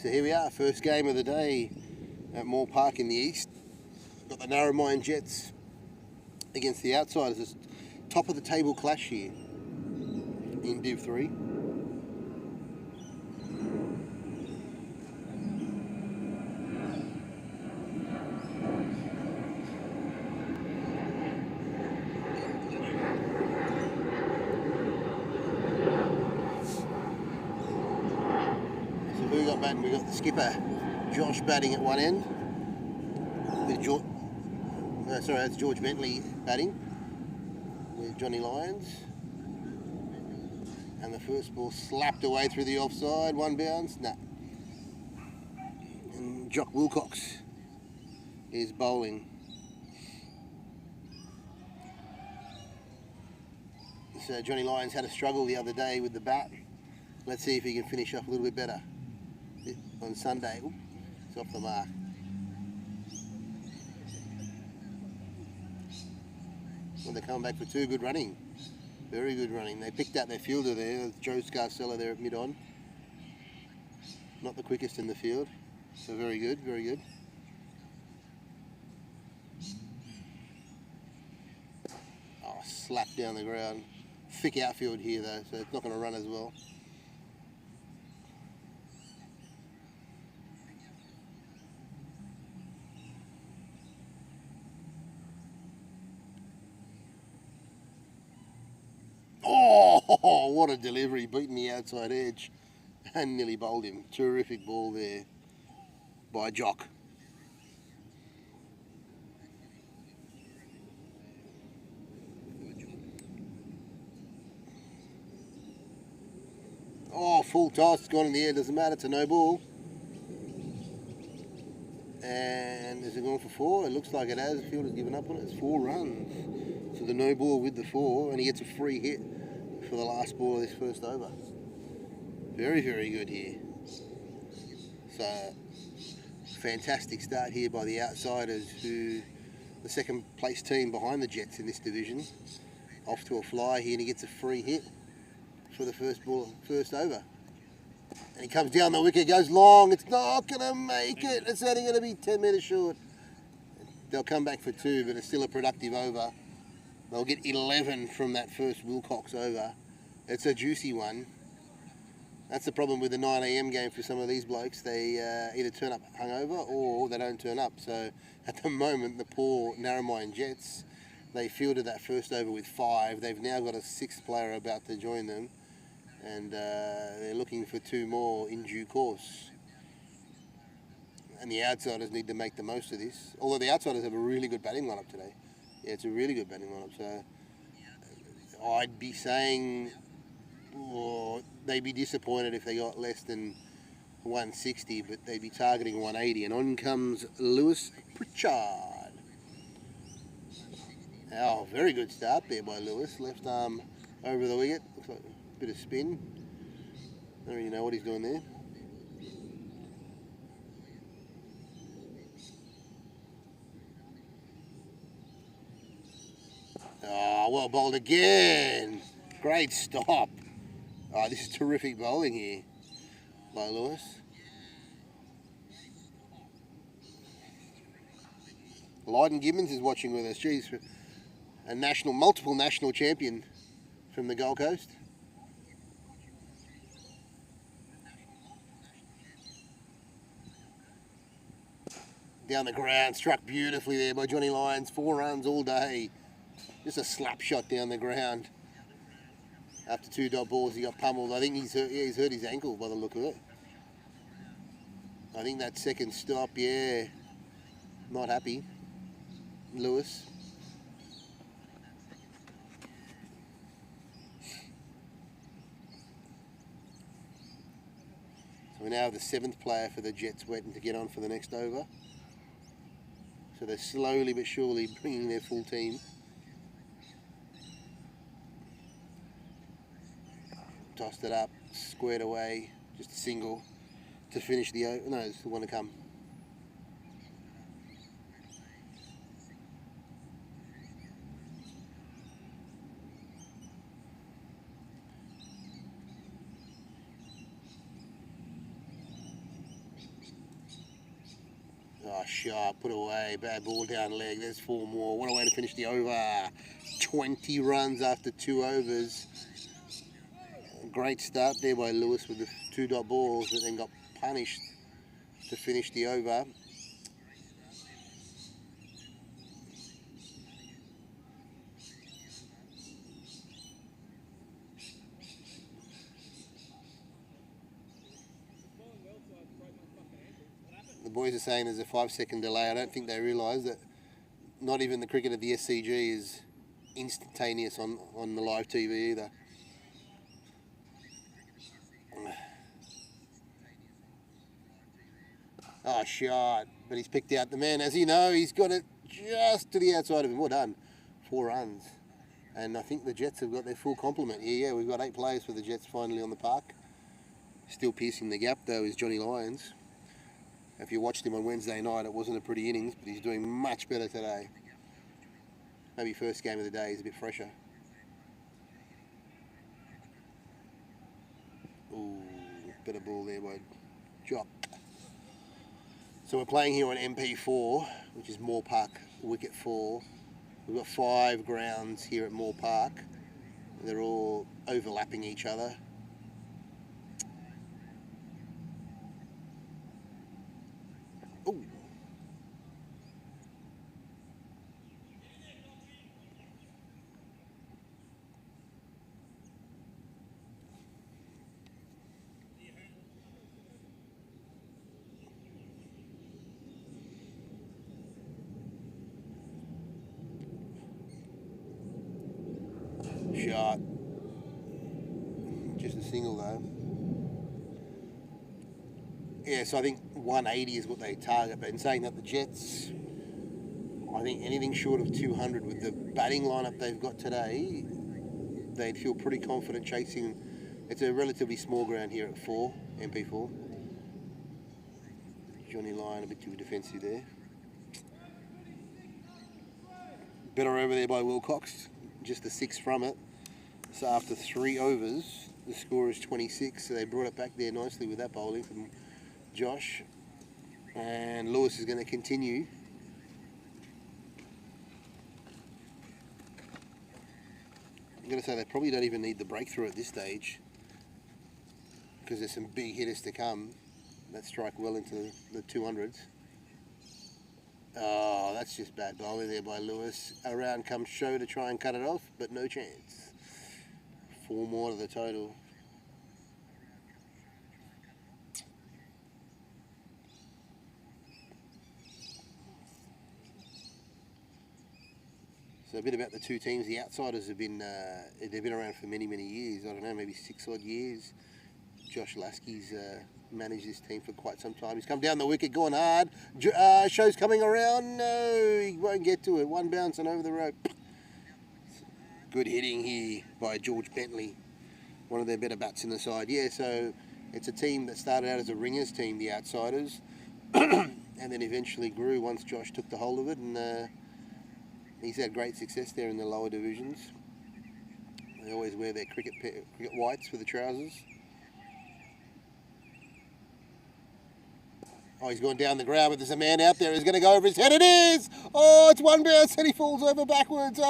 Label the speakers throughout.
Speaker 1: So here we are, first game of the day at Moore Park in the east. Got the Narromine Jets against the Outsiders. It's top of the table clash here in Div 3. So who we got batting? We got the skipper, Josh, batting at one end. With that's George Bentley batting with Johnny Lyons. And the first ball slapped away through the offside, one bounce, nah. And Jock Wilcox is bowling. So Johnny Lyons had a struggle the other day with the bat. Let's see if he can finish off a little bit better on Sunday. Ooh, it's off the mark. Well, they're coming back for two. Good running. Very good running. They picked out their fielder there, Joe Scarcella there at mid-on. Not the quickest in the field. So very good, very good. Oh, slap down the ground. Thick outfield here though, so it's not going to run as well. Oh, what a delivery, beating the outside edge and nearly bowled him. Terrific ball there by Jock. Oh, full toss, it's gone in the air, doesn't matter, it's a no ball. And is it going for four? It looks like it has. The field has given up on it. It's 4 runs. So the no ball with the 4, and he gets a free hit for the last ball of this first over. Very, very good here. So, fantastic start here by the Outsiders, who the second place team behind the Jets in this division. Off to a fly here, and he gets a free hit for the first over. And he comes down the wicket, goes long, it's not going to make it. It's only going to be 10 metres short. They'll come back for 2, but it's still a productive over. They'll get 11 from that first Wilcox over. It's a juicy one. That's the problem with the 9 AM game for some of these blokes. They either turn up hungover or they don't turn up. So at the moment, the poor Narromine Jets, they fielded that first over with 5. They've now got a 6th player about to join them. And they're looking for 2 more in due course. And the Outsiders need to make the most of this. Although the Outsiders have a really good batting lineup today. Yeah, it's a really good batting lineup. So I'd be saying, they'd be disappointed if they got less than 160, but they'd be targeting 180. And on comes Lewis Pritchard. Oh, very good start there by Lewis. Left arm over the wicket. Looks like bit of spin. I don't really know what he's doing there. Oh, well bowled again. Great stop. Oh, this is terrific bowling here by Lewis. Lydon Gibbons is watching with us. Geez, a multiple national champion from the Gold Coast. Down the ground, struck beautifully there by Johnny Lyons. 4 runs all day. Just a slap shot down the ground. After 2 dot balls, he got pummeled. I think he's hurt his ankle by the look of it. I think that second stop, yeah, not happy. Lewis. So we now have the 7th player for the Jets waiting to get on for the next over. So they're slowly but surely bringing their full team. Tossed it up, squared away, just a single to finish the over. No, it's the one to come. shot, put away, bad ball down leg. There's 4 more. What a way to finish the over. 20 runs after 2 overs. Great start there by Lewis with the 2 dot balls, but then got punished to finish the over. The boys are saying there's a 5-second delay. I don't think they realise that not even the cricket of the SCG is instantaneous on the live TV either. Oh, shot. But he's picked out the man. As you know, he's got it just to the outside of him. Well done. 4 runs. And I think the Jets have got their full complement here. Yeah, we've got 8 players for the Jets finally on the park. Still piercing the gap, though, is Johnny Lyons. If you watched him on Wednesday night, it wasn't a pretty innings, but he's doing much better today. Maybe first game of the day, he's a bit fresher. Ooh, better ball there by Jock. So we're playing here on MP4, which is Moore Park, wicket 4. We've got 5 grounds here at Moore Park. They're all overlapping each other. Ooh. Shot. Just a single though. Yeah, so I think 180 is what they target, but in saying that, the Jets, I think anything short of 200 with the batting lineup they've got today, they'd feel pretty confident chasing. It's a relatively small ground here at 4, MP4. Johnny Lyon a bit too defensive there. Better over there by Wilcox, just a 6 from it. So after 3 overs, the score is 26, so they brought it back there nicely with that bowling from Josh. And Lewis is going to continue. I'm going to say they probably don't even need the breakthrough at this stage, because there's some big hitters to come that strike well into the 200s. Oh, that's just bad bowling there by Lewis. Around comes Show to try and cut it off, but no chance. 4 more to the total. So a bit about the 2 teams. The outsiders have been they've been around for many years. I don't know, maybe 6 odd years. Josh Lasky's managed this team for quite some time. He's come down the wicket, going hard. Show's coming around. No, he won't get to it. 1 bounce and over the rope. Good hitting here by George Bentley, one of their better bats in the side. Yeah, so it's a team that started out as a ringers team, the outsiders, and then eventually grew once Josh took the hold of it, and he's had great success there in the lower divisions. They always wear their cricket whites for the trousers. Oh, he's going down the ground, but there's a man out there who's going to go over his head. It is! Oh, it's 1 bounce and he falls over backwards.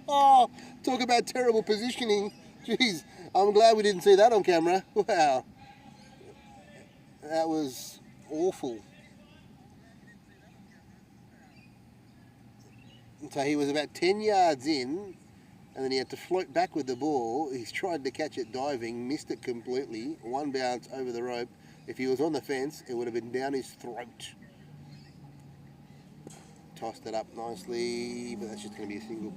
Speaker 1: Oh, talk about terrible positioning. Jeez, I'm glad we didn't see that on camera. Wow. That was awful. So he was about 10 yards in, and then he had to float back with the ball. He's tried to catch it diving, missed it completely. 1 bounce over the rope. If he was on the fence, it would have been down his throat. Tossed it up nicely, but that's just going to be a single.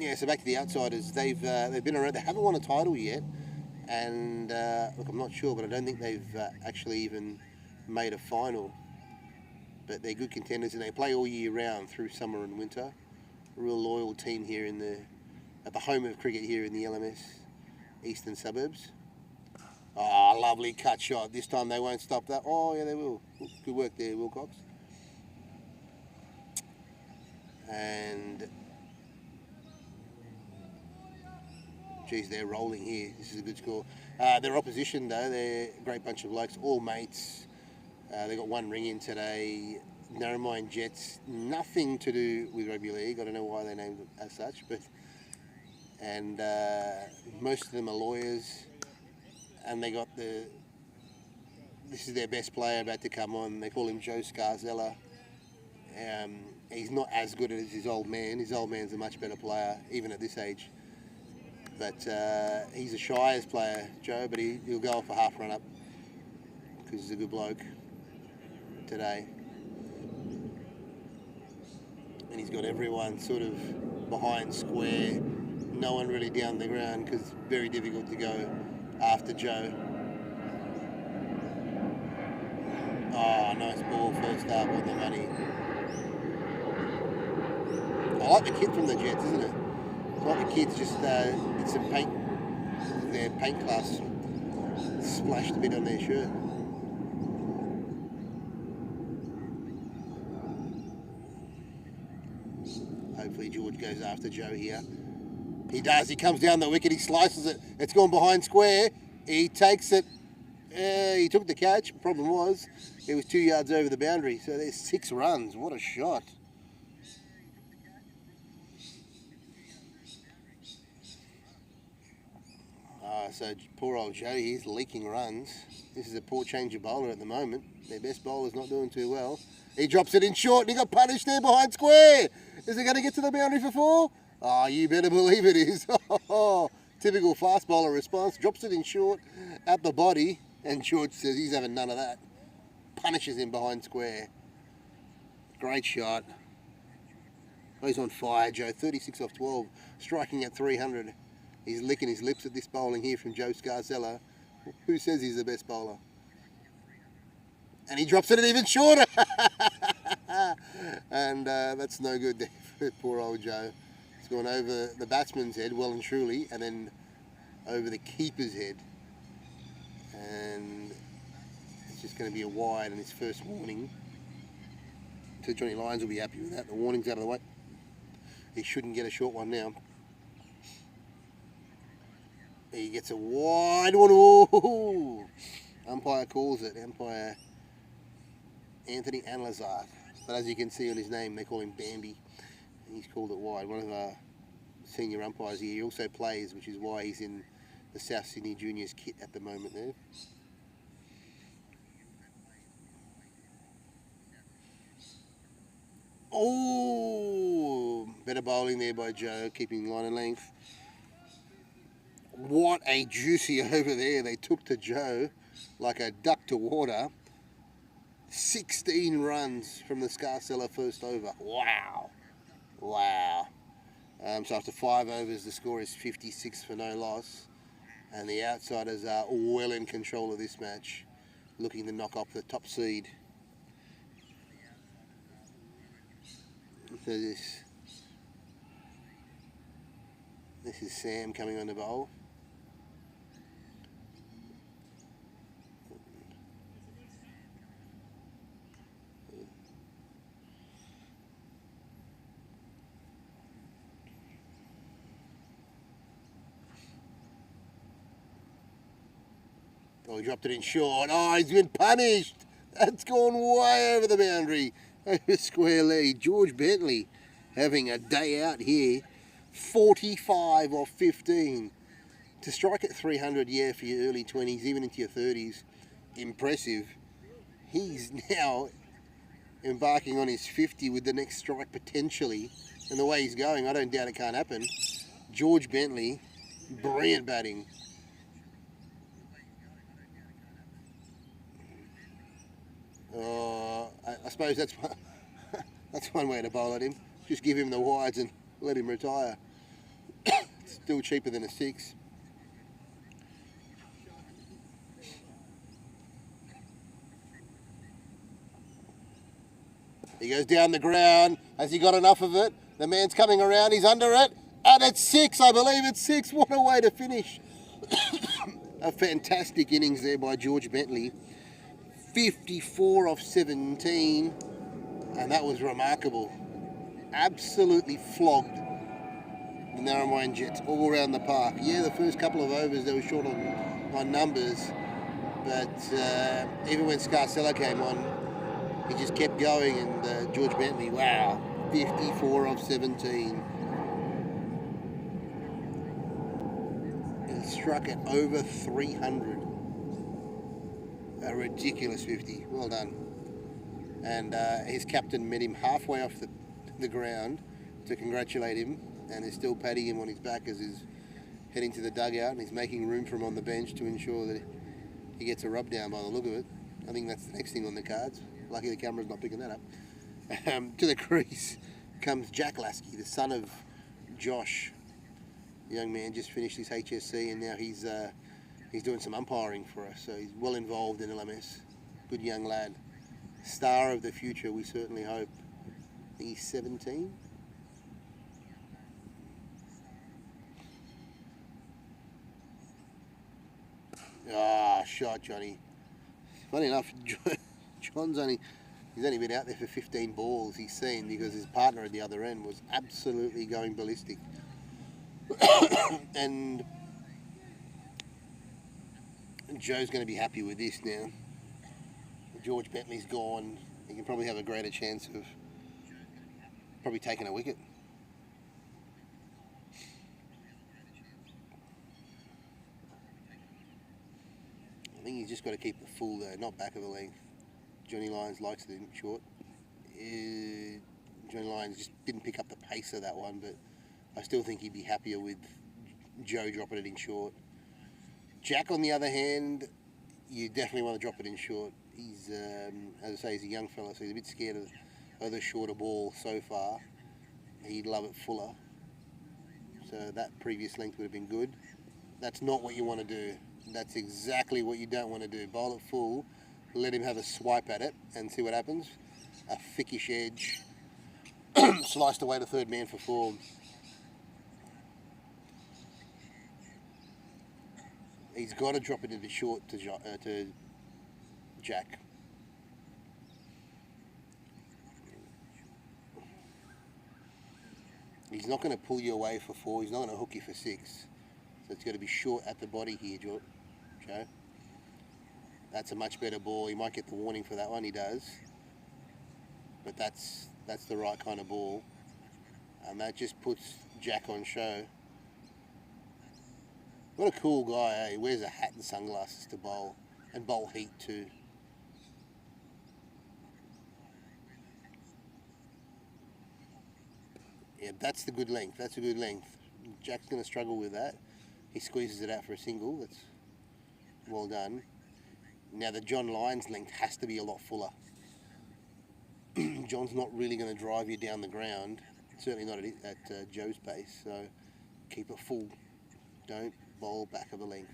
Speaker 1: Yeah, so back to the outsiders. They've been around. They haven't won a title yet, and look, I'm not sure, but I don't think they've actually even made a final. But they're good contenders, and they play all year round through summer and winter. A real loyal team here at the home of cricket here in the LMS Eastern Suburbs. Oh, lovely cut shot. This time they won't stop that. Oh, yeah, they will. Good work there, Wilcox. And, geez, they're rolling here. This is a good score. Their opposition, though, they're a great bunch of blokes, all mates. They got 1 ring in today. Narromine Jets, nothing to do with rugby league. I don't know why they named it as such, but most of them are lawyers, and they got this is their best player about to come on. They call him Joe Scarzella. He's not as good as his old man. His old man's a much better player, even at this age. But he's a Shires player, Joe, but he'll go off a half run up because he's a good bloke today. And he's got everyone sort of behind square, no one really down the ground because it's very difficult to go after Joe. Oh, nice ball, first up on the money. I like the kit from the Jets, isn't it? I like the kids just did some paint, their paint class splashed a bit on their shirt. Hopefully George goes after Joe here. He does, he comes down the wicket, he slices it, it's gone behind square, he takes it, he took the catch. Problem was, it was 2 yards over the boundary, so there's 6 runs, what a shot. So poor old Joe, he's leaking runs. This is a poor change of bowler at the moment. Their best bowler's not doing too well. He drops it in short and he got punished there behind square. Is it going to get to the boundary for 4? Oh, you better believe it is. Typical fast bowler response. Drops it in short at the body and George says he's having none of that. Punishes him behind square. Great shot. Oh, he's on fire, Joe. 36 off 12. Striking at 300. He's licking his lips at this bowling here from Joe Scarzella. Who says he's the best bowler? And he drops it even shorter. And that's no good there for poor old Joe. It's gone over the batsman's head, well and truly, and then over the keeper's head. And it's just going to be a wide in his first warning. So Johnny Lyons will be happy with that. The warning's out of the way. He shouldn't get a short one now. He gets a wide one. Ooh. Umpire calls it. Umpire Anthony Anlazar. But as you can see on his name, they call him Bambi. And he's called it wide. One of our senior umpires here. He also plays, which is why he's in the South Sydney Juniors kit at the moment there. Oh, better bowling there by Joe, keeping line and length. What a juicy over there. They took to Joe like a duck to water. 16 runs from the Scarzella first over. Wow. Wow. So after 5 overs, the score is 56 for no loss. And the outsiders are well in control of this match, looking to knock off the top seed. So this is Sam coming on the bowl. Oh, he dropped it in short. Oh, he's been punished. That's gone way over the boundary. Over square leg. George Bentley having a day out here. 45 off 15. To strike at 300, yeah, for your early 20s, even into your 30s, impressive. He's now embarking on his 50 with the next strike potentially. And the way he's going, I don't doubt it can't happen. George Bentley, brilliant batting. I suppose that's one way to bowl at him. Just give him the wides and let him retire. Still cheaper than a 6. He goes down the ground. Has he got enough of it? The man's coming around. He's under it. And it's 6. I believe it's 6. What a way to finish. A fantastic innings there by George Bentley. 54 off 17, and that was remarkable. Absolutely flogged the Narromine Jets all around the park. Yeah, the first couple of overs they were short on numbers, but even when Scarzella came on, he just kept going, and George Bentley, wow, 54 of 17. He struck it over 300. A ridiculous 50. Well done. And his captain met him halfway off the ground to congratulate him, and is still patting him on his back as he's heading to the dugout, and he's making room for him on the bench to ensure that he gets a rub down by the look of it. I think that's the next thing on the cards. Lucky the camera's not picking that up. To the crease comes Jack Lasky, the son of Josh. The young man just finished his HSC, and now he's doing some umpiring for us, so he's well involved in LMS. Good young lad. Star of the future, we certainly hope. I think he's 17. Ah, shot, Johnny. Funny enough, John's he's only been out there for 15 balls he's seen, because his partner at the other end was absolutely going ballistic. And Joe's going to be happy with this now. George Bentley's gone. He can probably have a greater chance of probably taking a wicket. I think he's just got to keep the full though, not back of the length. Johnny Lyons likes it in short. Johnny Lyons just didn't pick up the pace of that one, but I still think he'd be happier with Joe dropping it in short. Jack, on the other hand, you definitely want to drop it in short. He's, as I say, he's a young fella, so he's a bit scared of the shorter ball so far. He'd love it fuller. So that previous length would have been good. That's not what you want to do. That's exactly what you don't want to do. Bowl it full, let him have a swipe at it and see what happens. A thickish edge, sliced away to third man for four. He's got to drop it into short to Jack. He's not going to pull you away for four. He's not going to hook you for six. So it's got to be short at the body here, Joe. That's a much better ball. He might get the warning for that one. He does. But that's the right kind of ball. And that just puts Jack on show. What a cool guy, eh? He wears a hat and sunglasses to bowl. And bowl heat too. Yeah, that's the good length. That's a good length. Jack's going to struggle with that. He squeezes it out for a single. That's well done. Now the John Lyons length has to be a lot fuller. John's not really going to drive you down the ground. Certainly not at Joe's pace. So keep it full. Don't bowl back of the length.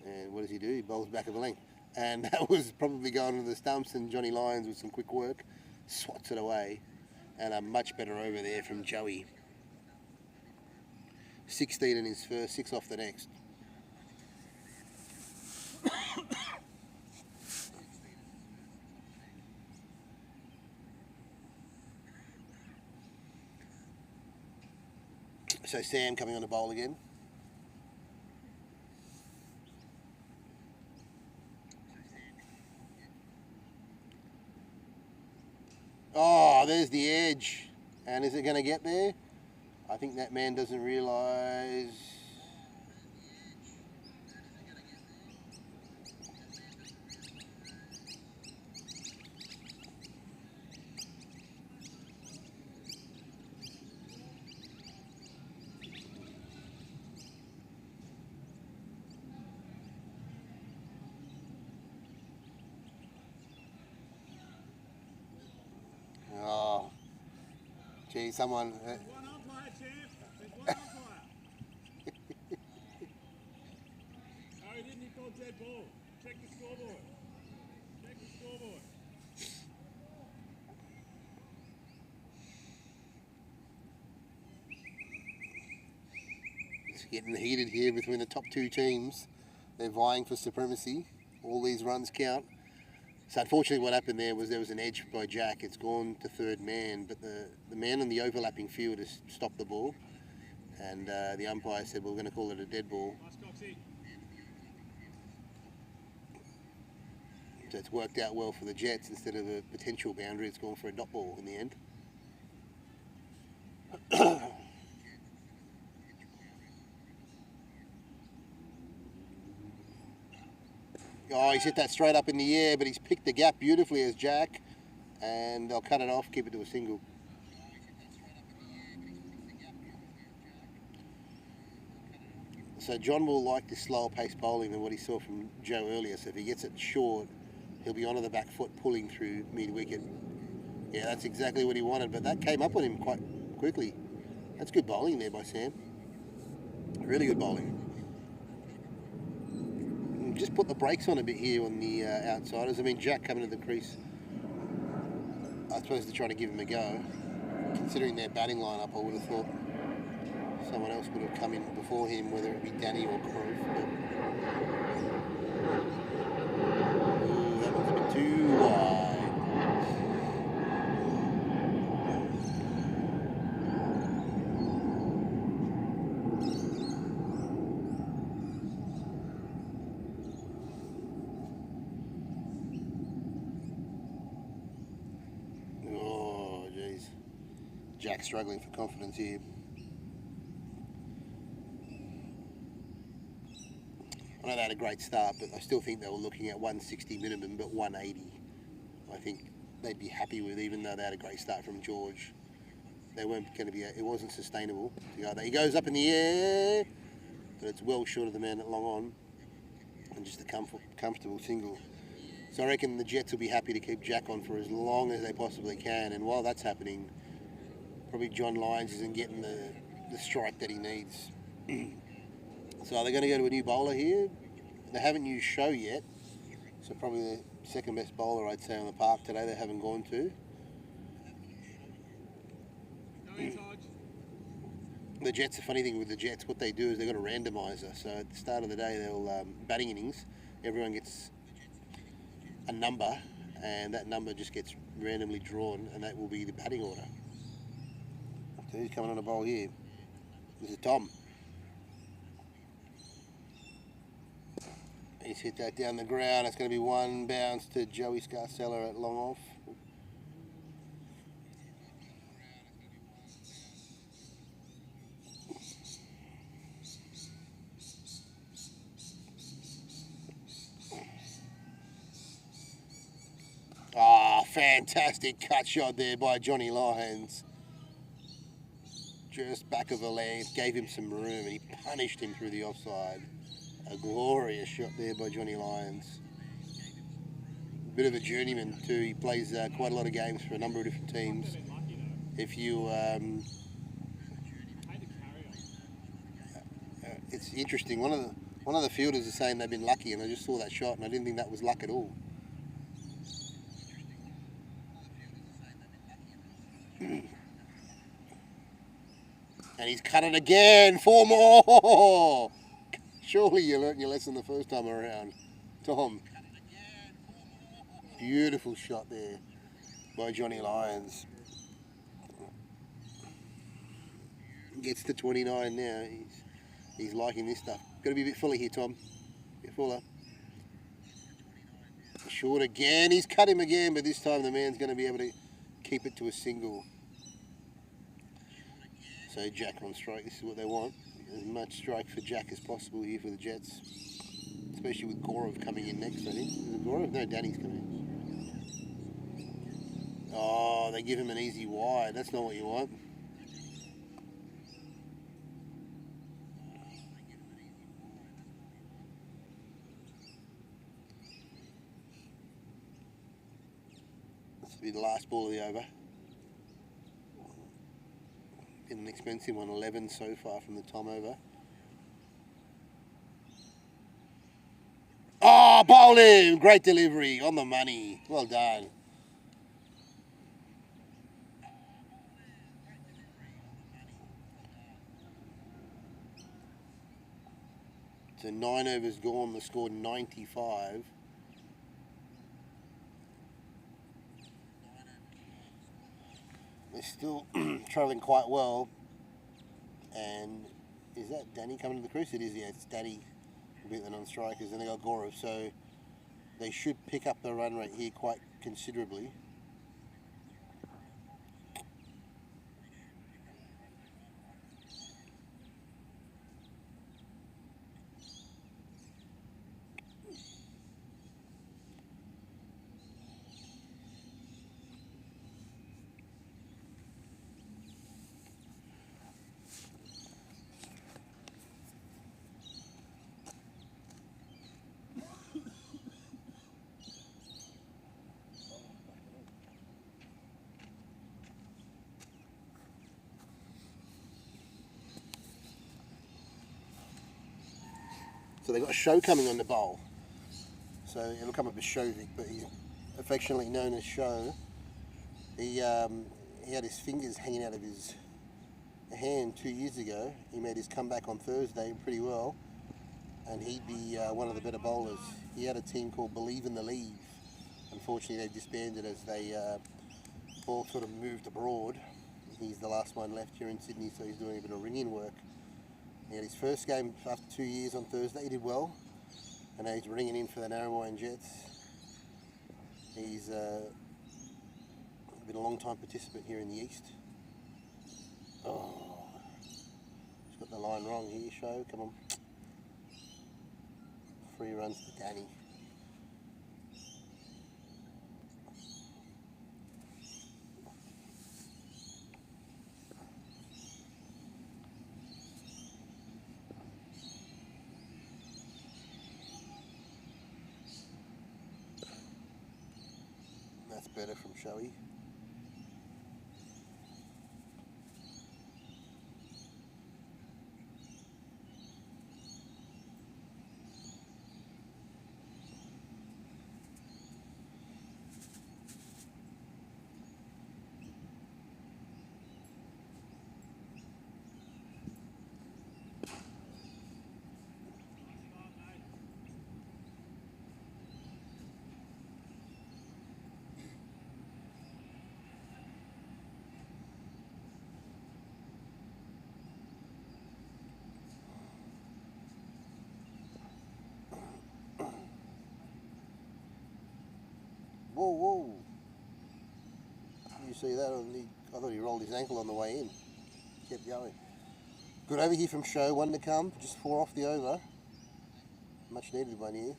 Speaker 1: And what does he do? He bowls back of the length. And that was probably going to the stumps, and Johnny Lyons with some quick work swats it away. And a much better over there from Joey. 16 in his first, 6 off the next. So Sam coming on the bowl again. Oh, there's the edge. And is it going to get there? I think that man doesn't realise. Oh, gee, someone.
Speaker 2: One umpire, champ. There's one umpire. No, he didn't. He called dead ball. Check the scoreboard. Check the scoreboard.
Speaker 1: It's getting heated here between the top two teams. They're vying for supremacy. All these runs count. So unfortunately what happened there was an edge by Jack. It's gone to third man, but the man on the overlapping field has stopped the ball. And the umpire said, we're going to call it a dead ball. So it's worked out well for the Jets. Instead of a potential boundary, it's gone for a dot ball in the end. Oh, he's hit that straight up in the air, but he's picked the gap beautifully as Jack, and they'll cut it off, keep it to a single. So John will like this slower pace bowling than what he saw from Joe earlier. So if he gets it short, he'll be onto the back foot pulling through mid-wicket. Yeah, that's exactly what he wanted, but that came up on him quite quickly. That's good bowling there by Sam. Really good bowling. Just put the brakes on a bit here on the outsiders. I mean, Jack coming to the crease, I suppose they're trying to give him a go. Considering their batting lineup, I would have thought someone else would have come in before him, whether it be Danny or Crowe. That one's a bit too wide. Oh, jeez. Jack struggling for confidence here. I know they had a great start, but I still think they were looking at 160 minimum, but 180 I think they'd be happy with, even though they had a great start from George. They weren't going to be, it wasn't sustainable to go there. He goes up in the air, but it's well short of the man at long on, and just a comfortable single. So I reckon the Jets will be happy to keep Jack on for as long as they possibly can, and while that's happening, probably John Lyons isn't getting the strike that he needs. So they're going to go to a new bowler here. They haven't used Show yet, so probably the second best bowler I'd say on the park today they haven't gone to. The Jets, the funny thing with the Jets, what they do is they've got a randomiser. So at the start of the day, they'll batting innings, everyone gets a number, and that number just gets randomly drawn, and that will be the batting order. So who's coming on a bowl here? This is Tom. He's hit that down the ground. It's going to be one bounce to Joey Scarcella at long off. Ah, fantastic cut shot there by Johnny Lyons. Just back of the length, gave him some room, and he punished him through the offside. A glorious shot there by Johnny Lyons. Bit of a journeyman too. He plays quite a lot of games for a number of different teams. If you, it's interesting. One of the fielders is saying they've been lucky, and I just saw that shot, and I didn't think that was luck at all. And he's cut it again. 4 more. Surely you learnt your lesson the first time around, Tom. Beautiful shot there by Johnny Lyons. Gets to 29 now. He's liking this stuff. Got to be a bit fuller here, Tom. A bit fuller. Short again. He's cut him again, but this time the man's going to be able to keep it to a single. So Jack on strike. This is what they want. As much strike for Jack as possible here for the Jets. Especially with Gaurav coming in next, I think. Is it Gaurav? No, Danny's coming in. Oh, they give him an easy wide. That's not what you want. This will be the last ball of the over. Been an expensive one, 11 so far from the Tom over. Oh, bowled him! Great delivery, on the money. Well done. So 9 overs gone, the score 95. They're still travelling quite well. And is that Danny coming to the crease? It is, yeah, it's Danny will be the non-strikers. And they got Gaurav. So they should pick up the run rate here quite considerably. So they've got a show coming on the bowl. So it'll come up as Shovic, but he's affectionately known as Show. He had his fingers hanging out of his hand 2 years ago. He made his comeback on Thursday pretty well, and he'd be one of the better bowlers. He had a team called Believe in the Leave. Unfortunately, they disbanded as they all sort of moved abroad. He's the last one left here in Sydney, so he's doing a bit of ring-in work. He had his first game after 2 years on Thursday. He did well, and now he's ringing in for the Narromine Jets. He's been a long time participant here in the East. Oh, he's got the line wrong here, Show. Come on. 3 runs to Danny. That's better from Showy. Whoa, whoa. You see that? I thought he rolled his ankle on the way in. Kept going. Good over here from Show. 1 to come. Just 4 off the over. Much needed one here.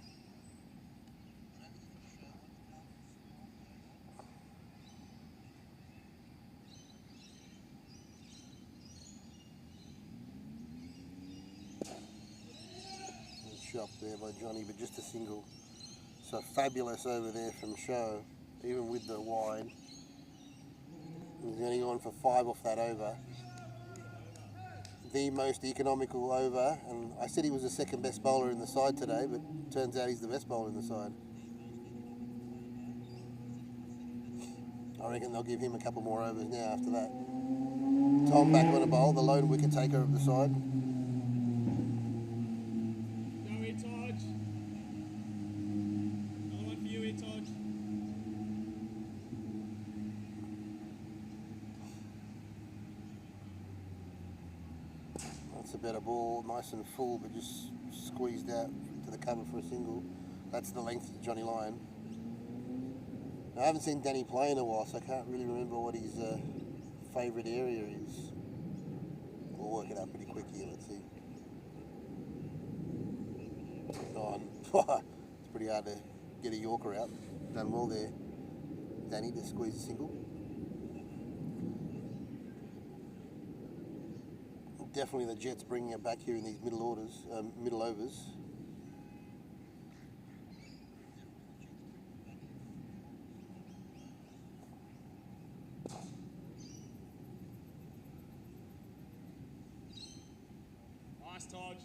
Speaker 1: Shot there by Johnny, but just a single. So fabulous over there from Show, even with the wide. He's only gone for 5 off that over. The most economical over, and I said he was the second best bowler in the side today, but turns out he's the best bowler in the side. I reckon they'll give him a couple more overs now after that. Tom back on a bowl, the lone wicket taker of the side. That's a better ball, nice and full, but just squeezed out to the cover for a single. That's the length of Johnny Lyon. Now, I haven't seen Danny play in a while, so I can't really remember what his favourite area is. We'll work it out pretty quick here, let's see. Oh, it's pretty hard to get a Yorker out. Done well there, Danny, to squeeze a single. Definitely the Jets bringing it back here in these middle overs.
Speaker 2: Nice, Todge.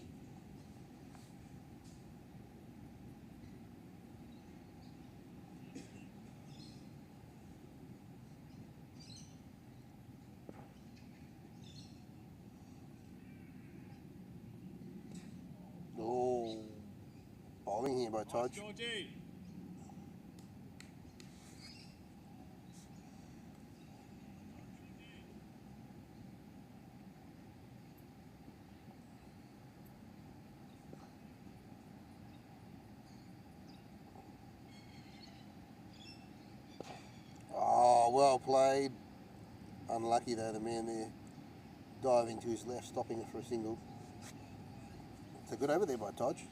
Speaker 1: Oh, bowling here by Todge.
Speaker 2: Georgie.
Speaker 1: well played. Unlucky though, the man there diving to his left, stopping it for a single. It's a good over there by Todge.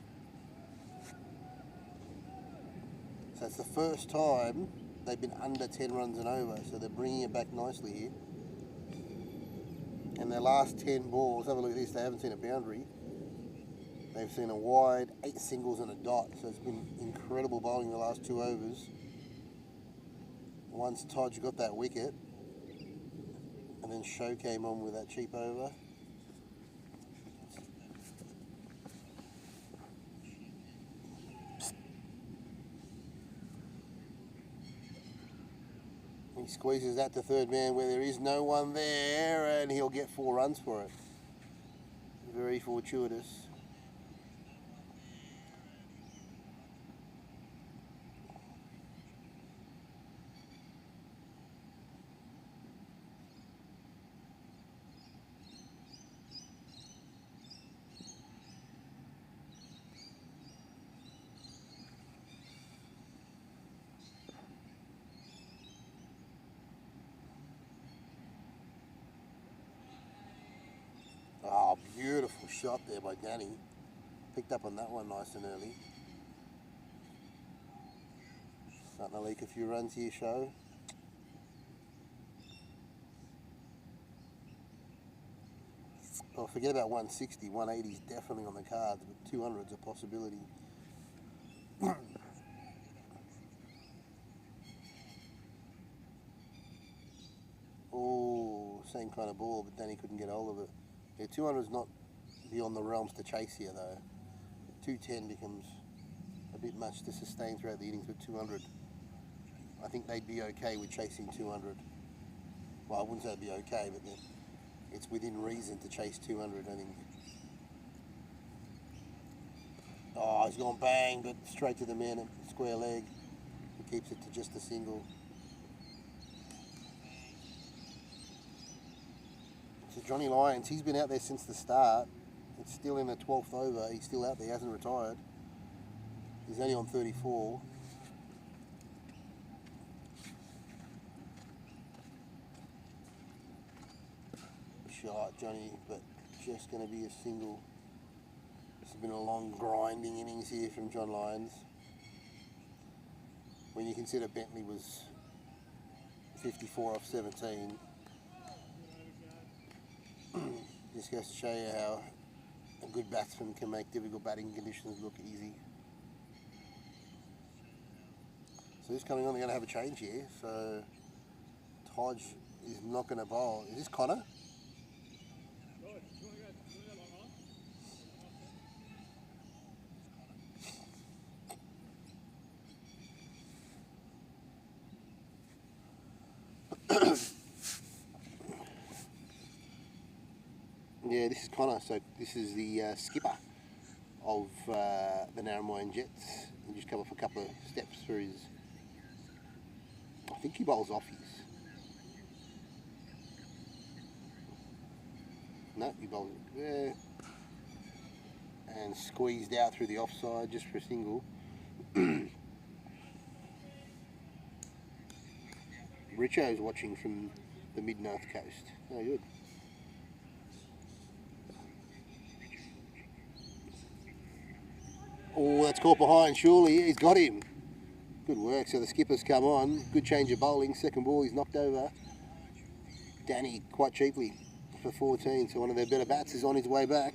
Speaker 1: So it's the first time they've been under 10 runs and over, so they're bringing it back nicely here. And their last 10 balls, have a look at this, they haven't seen a boundary. They've seen a wide, 8 singles and a dot, so it's been incredible bowling the last 2 overs. Once Todge got that wicket, and then Show came on with that cheap over. He squeezes that to third man where there is no one there, and he'll get 4 runs for it. Very fortuitous. Oh, beautiful shot there by Danny. Picked up on that one nice and early. Starting to leak a few runs here, Show. Oh, forget about 160. 180 is definitely on the cards, but 200 is a possibility. Oh, same kind of ball, but Danny couldn't get hold of it. Yeah, 200 is not beyond the realms to chase here, though. 210 becomes a bit much to sustain throughout the innings, but 200, I think they'd be okay with chasing 200. Well, I wouldn't say it'd be okay, but it's within reason to chase 200, I think. Oh, he's gone bang, but straight to the man at square leg. He keeps it to just a single. So Johnny Lyons, he's been out there since the start. It's still in the 12th over. He's still out there, he hasn't retired. He's only on 34. Shot, Johnny, but just going to be a single. This has been a long grinding innings here from John Lyons. When you consider Bentley was 54 off 17. Just goes to show you how a good batsman can make difficult batting conditions look easy. So this coming on, they're going to have a change here. So Todge is not going to bowl. Is this Connor? Yeah, this is Connor. So this is the skipper of the Narromine Jets. He just come off a couple of steps for his. I think he bowls offies. No, he bowls there. And squeezed out through the offside just for a single. Richo's watching from the mid-north coast. Oh, good. Oh, that's caught behind, surely. He's got him. Good work. So the skipper's come on. Good change of bowling. Second ball, he's knocked over Danny quite cheaply for 14. So one of their better bats is on his way back.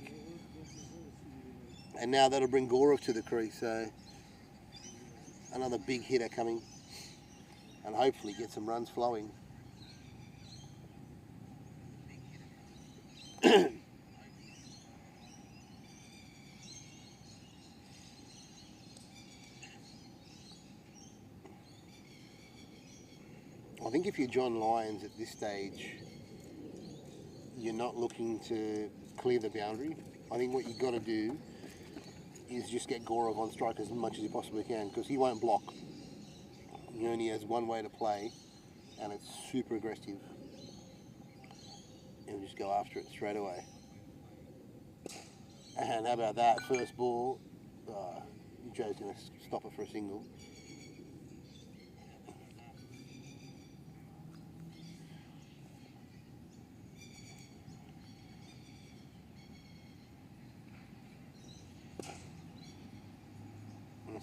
Speaker 1: And now that'll bring Gaurav to the crease. So another big hitter coming. And hopefully get some runs flowing. I think if you're John Lyons at this stage, you're not looking to clear the boundary. I think what you've got to do is just get Gaurav on strike as much as you possibly can, because he won't block. He only has one way to play, and it's super aggressive. He'll just go after it straight away. And how about that? First ball, Joe's going to stop it for a single.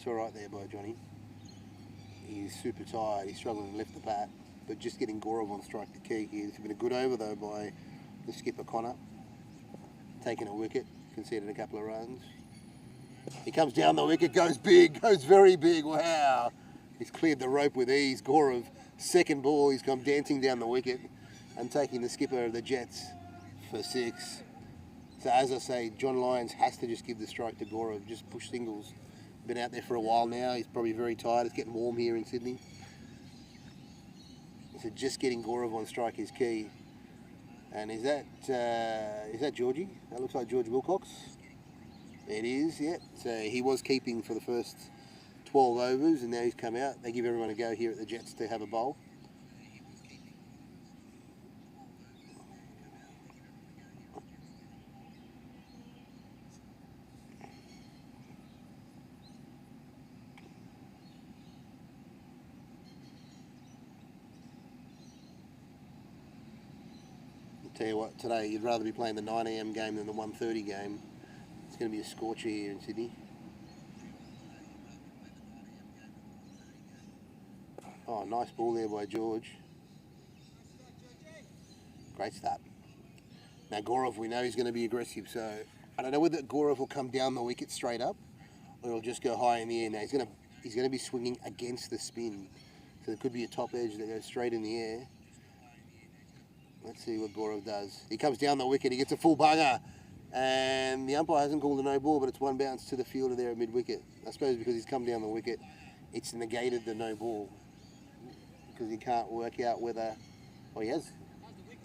Speaker 1: That's all right there by Johnny. He's super tired. He's struggling to lift the bat, but just getting Gorov on strike the key here. It's been a good over though by the skipper Connor. Taking a wicket, conceded a couple of runs. He comes down the wicket, goes big, goes very big. Wow! He's cleared the rope with ease. Gorov, second ball, he's come dancing down the wicket and taking the skipper of the Jets for 6. So as I say, John Lyons has to just give the strike to Gorov, just push singles. Been out there for a while now. He's probably very tired. It's getting warm here in Sydney. So just getting Gorov on strike is key. And is that Georgie? That looks like George Wilcox. It is, yeah. So he was keeping for the first 12 overs and now he's come out. They give everyone a go here at the Jets to have a bowl. Tell you what, today you'd rather be playing the 9 AM game than the 1:30 game. It's going to be a scorcher here in Sydney. Oh, nice ball there by George. Great start. Now Gorov, we know he's going to be aggressive, so I don't know whether Gorov will come down the wicket straight up or he'll just go high in the air. Now he's going to be swinging against the spin, so there could be a top edge that goes straight in the air. Let's see what Gorov does. He comes down the wicket, he gets a full bunger, and the umpire hasn't called a no ball, but it's one bounce to the fielder there at mid-wicket. I suppose because he's come down the wicket, it's negated the no ball, because he can't work out whether... Oh, he has.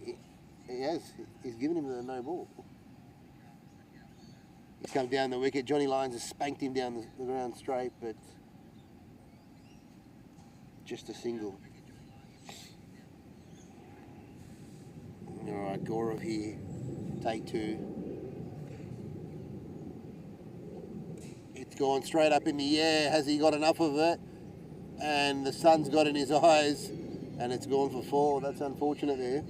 Speaker 1: He has. He's given him the no ball. He's come down the wicket. Johnny Lyons has spanked him down the ground straight, but just a single. All right, Gorov here, take 2. It's gone straight up in the air. Has he got enough of it? And the sun's got in his eyes, and it's gone for 4. That's unfortunate there.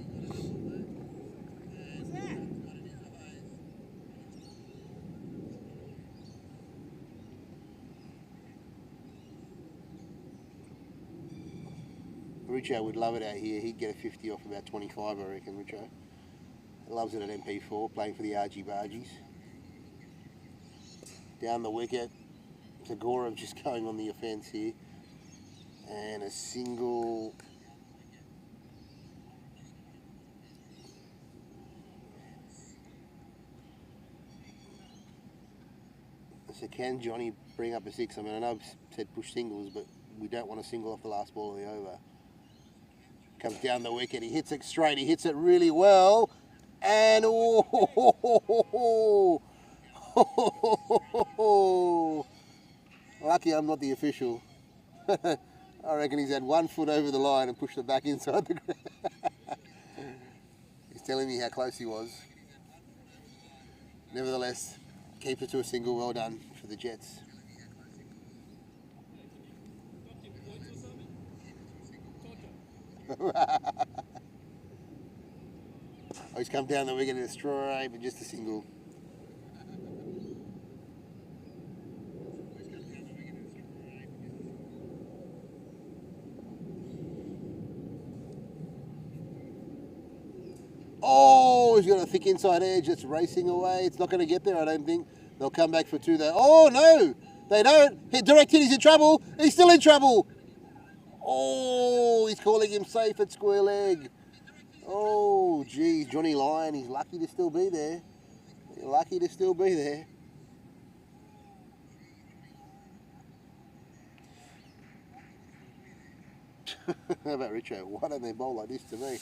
Speaker 1: Richo would love it out here. He'd get a 50 off about 25, I reckon, Richo. Loves it at MP4, playing for the Argy Bargies. Down the wicket. So Gorov just going on the offence here. And a single. So can Johnny bring up a 6? I mean, I know I've said push singles, but we don't want a single off the last ball of the over. Comes down the wicket, he hits it straight, he hits it really well, and lucky I'm not the official. I reckon he's had 1 foot over the line and pushed it back inside the ground. He's telling me how close he was. Nevertheless, keeps it to a single. Well done for the Jets. Oh, he's come down the wicket in a straight, but just a single. Oh, he's got a thick inside edge. It's racing away. It's not going to get there, I don't think. They'll come back for 2 there. Oh, no, they don't. Direct hit, he's in trouble. He's still in trouble. Oh, he's calling him safe at square leg. Oh, geez, Johnny Lyon, he's lucky to still be there. Lucky to still be there. How about Richo? Why don't they bowl like this to me?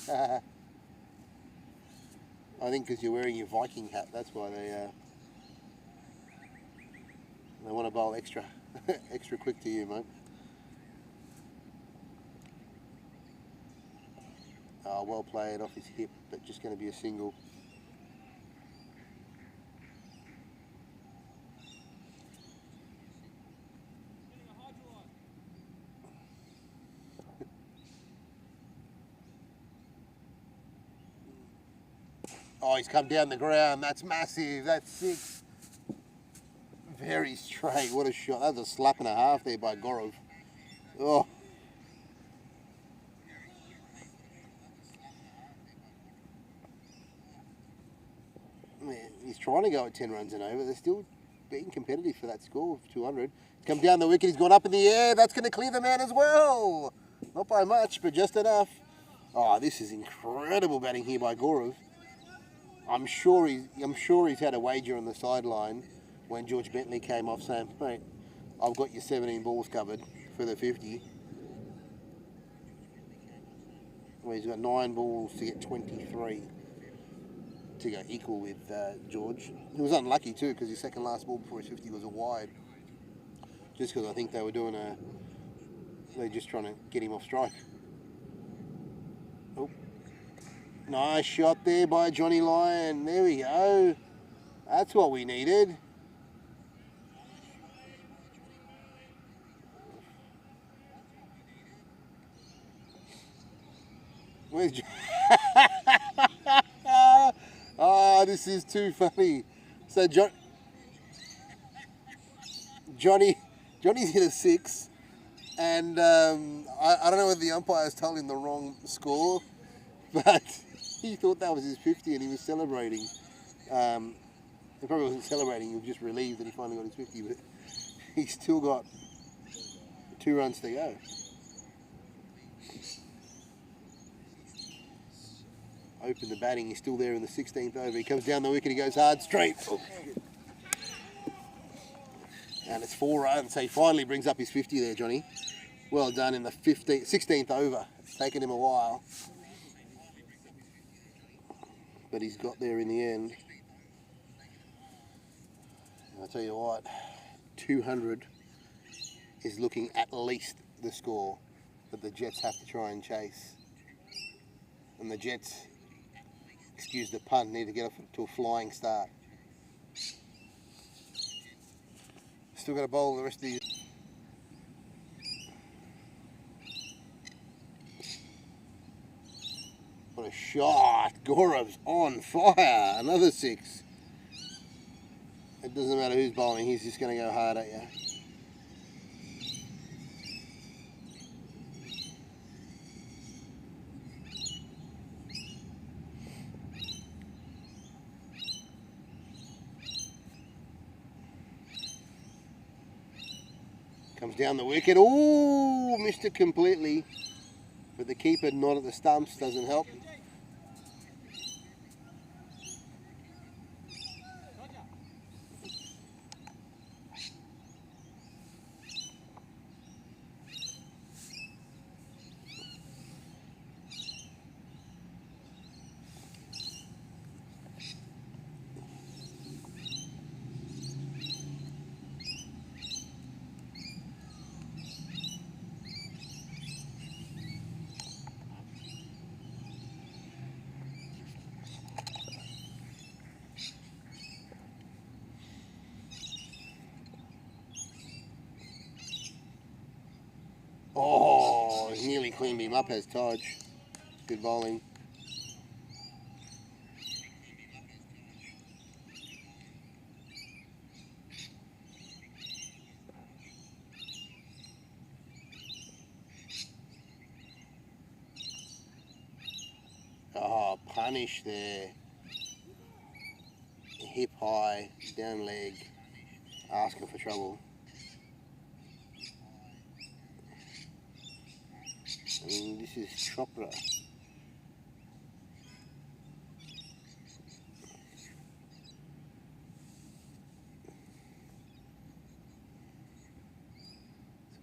Speaker 1: I think because you're wearing your Viking hat, that's why they want to bowl extra quick to you, mate. Well played off his hip, but just going to be a single. Oh, he's come down the ground. That's massive. That's 6. Very straight. What a shot. That was a slap and a half there by Gorov. Oh. Man, he's trying to go at 10 runs and over. They're still being competitive for that score of 200. He's come down the wicket. He's gone up in the air. That's going to clear the man as well. Not by much, but just enough. Oh, this is incredible batting here by Gorov. I'm sure he's had a wager on the sideline when George Bentley came off saying, mate, I've got your 17 balls covered for the 50. Well, he's got 9 balls to get 23 to go equal with George. He was unlucky too because his second last ball before his 50 was a wide. Just because I think they were they're just trying to get him off strike. Oh, nice shot there by Johnny Lyon. There we go. That's what we needed. Where's oh, this is too funny. So Johnny's hit a 6, and I don't know whether the umpires told him the wrong score, but he thought that was his 50 and he was celebrating. He probably wasn't celebrating, he was just relieved that he finally got his 50, but he's still got 2 runs to go. Open the batting, he's still there in the 16th over. He comes down the wicket, he goes hard, straight. Oh. And it's 4 runs, so he finally brings up his 50 there, Johnny. Well done in the 16th over. It's taken him a while. But he's got there in the end. And I'll tell you what, 200 is looking at least the score that the Jets have to try and chase. And the Jets, excuse the pun, need to get off to a flying start. Still got to bowl the rest of these. What a shot. Gorov's on fire. Another 6. It doesn't matter who's bowling, he's just going to go hard at you. Comes down the wicket. Ooh, missed it completely. But the keeper not at the stumps doesn't help. Oh, he nearly cleaned him up as Taj. Good bowling. Oh, punish there. Hip high, down leg, asking for trouble. And this is Chopra. It's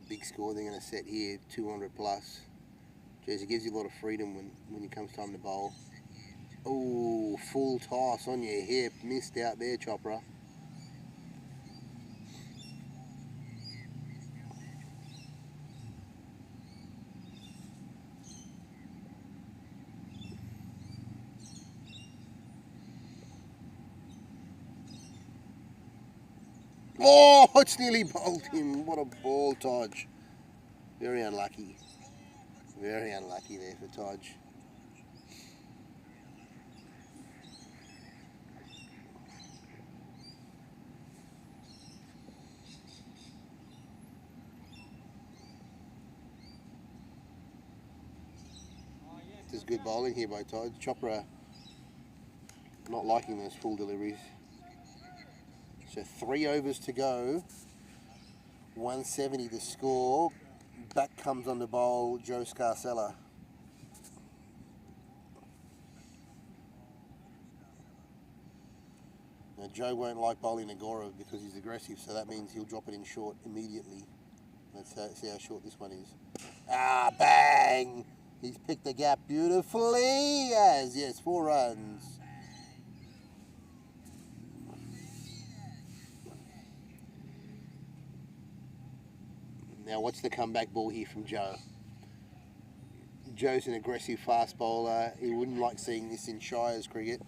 Speaker 1: a big score they're going to set here, 200 plus. Jeez, it gives you a lot of freedom when it comes time to bowl. Oh, full toss on your hip. Missed out there, Chopra. Oh, it's nearly bowled him. What a ball, Taj. Very unlucky. Very unlucky there for Taj. is good bowling here by Todd. Chopra not liking those full deliveries. So 3 overs to go. 170 to score. Back comes on the bowl Joe Scarcella. Now Joe won't like bowling Agorov because he's aggressive, so that means he'll drop it in short immediately. Let's see how short this one is. Ah, bang! He's picked the gap beautifully. Yes, 4 runs. Now what's the comeback ball here from Joe? Joe's an aggressive fast bowler. He wouldn't like seeing this in Shires cricket.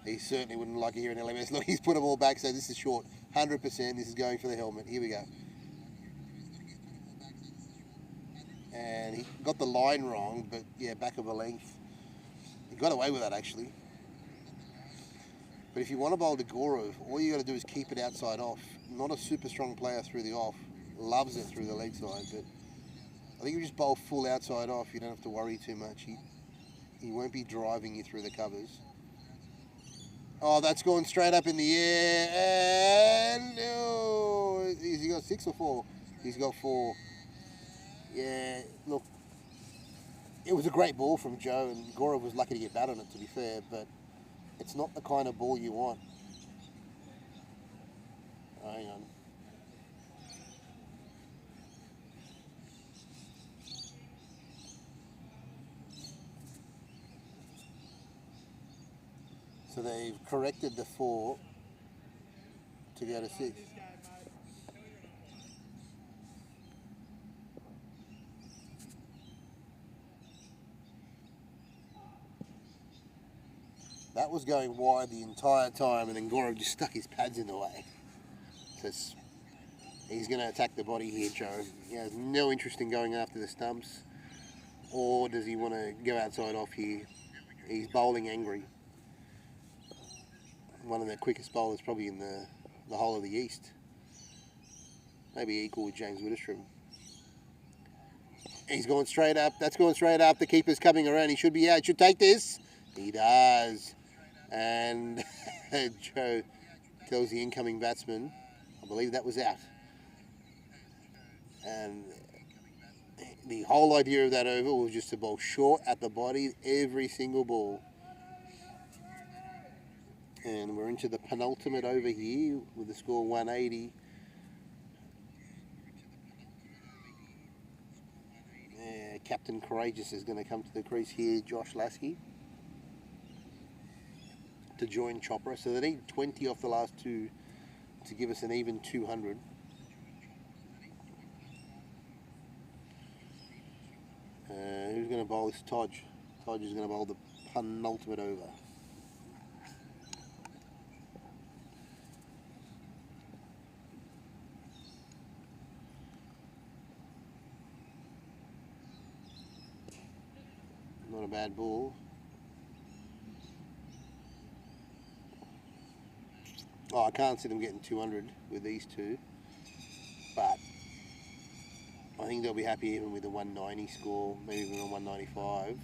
Speaker 1: He certainly wouldn't like it here in LMS. Look, he's put them all back, so this is short. 100%, this is going for the helmet. Here we go. And he got the line wrong, but yeah, back of a length. He got away with that actually. But if you want to bowl to Gorov, all you got to do is keep it outside off. Not a super strong player through the off. Loves it through the leg side, but I think if you just bowl full outside off, you don't have to worry too much. He won't be driving you through the covers. Oh, that's going straight up in the air, and oh, has he got 6 or 4? He's got 4. Yeah, look, it was a great ball from Joe, and Gorov was lucky to get bat on it, to be fair, but it's not the kind of ball you want. Hang on. So they've corrected the 4 to go to 6. That was going wide the entire time, and then Gorov just stuck his pads in the way. So he's going to attack the body here, Joe. He has no interest in going after the stumps, or does he want to go outside off here? He's bowling angry. One of the quickest bowlers probably in the whole of the East. Maybe equal with James Widdestrom. He's going straight up. That's going straight up. The keeper's coming around. He should be out. He should take this. He does. And Joe tells the incoming batsman, I believe that was out. And the whole idea of that over was just to bowl short at the body every single ball. And we're into the penultimate over here with the score 180. Captain Courageous is going to come to the crease here, Josh Lasky, to join Chopra. So they need 20 off the last 2 to give us an even 200. Who's going to bowl this? Todge. Todge is going to bowl the penultimate over. Not a bad ball. Oh, I can't see them getting 200 with these 2, but I think they'll be happy even with a 190 score, maybe even a 195.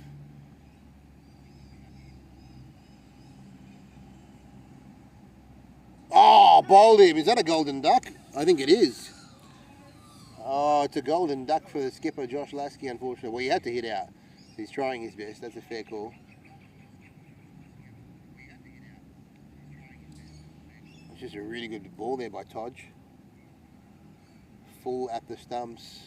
Speaker 1: Oh, bowled him. Is that a golden duck? I think it is. Oh, it's a golden duck for the skipper, Josh Lasky, unfortunately. Well, he had to hit out. He's trying his best. That's a fair call. It's just a really good ball there by Todge. Full at the stumps.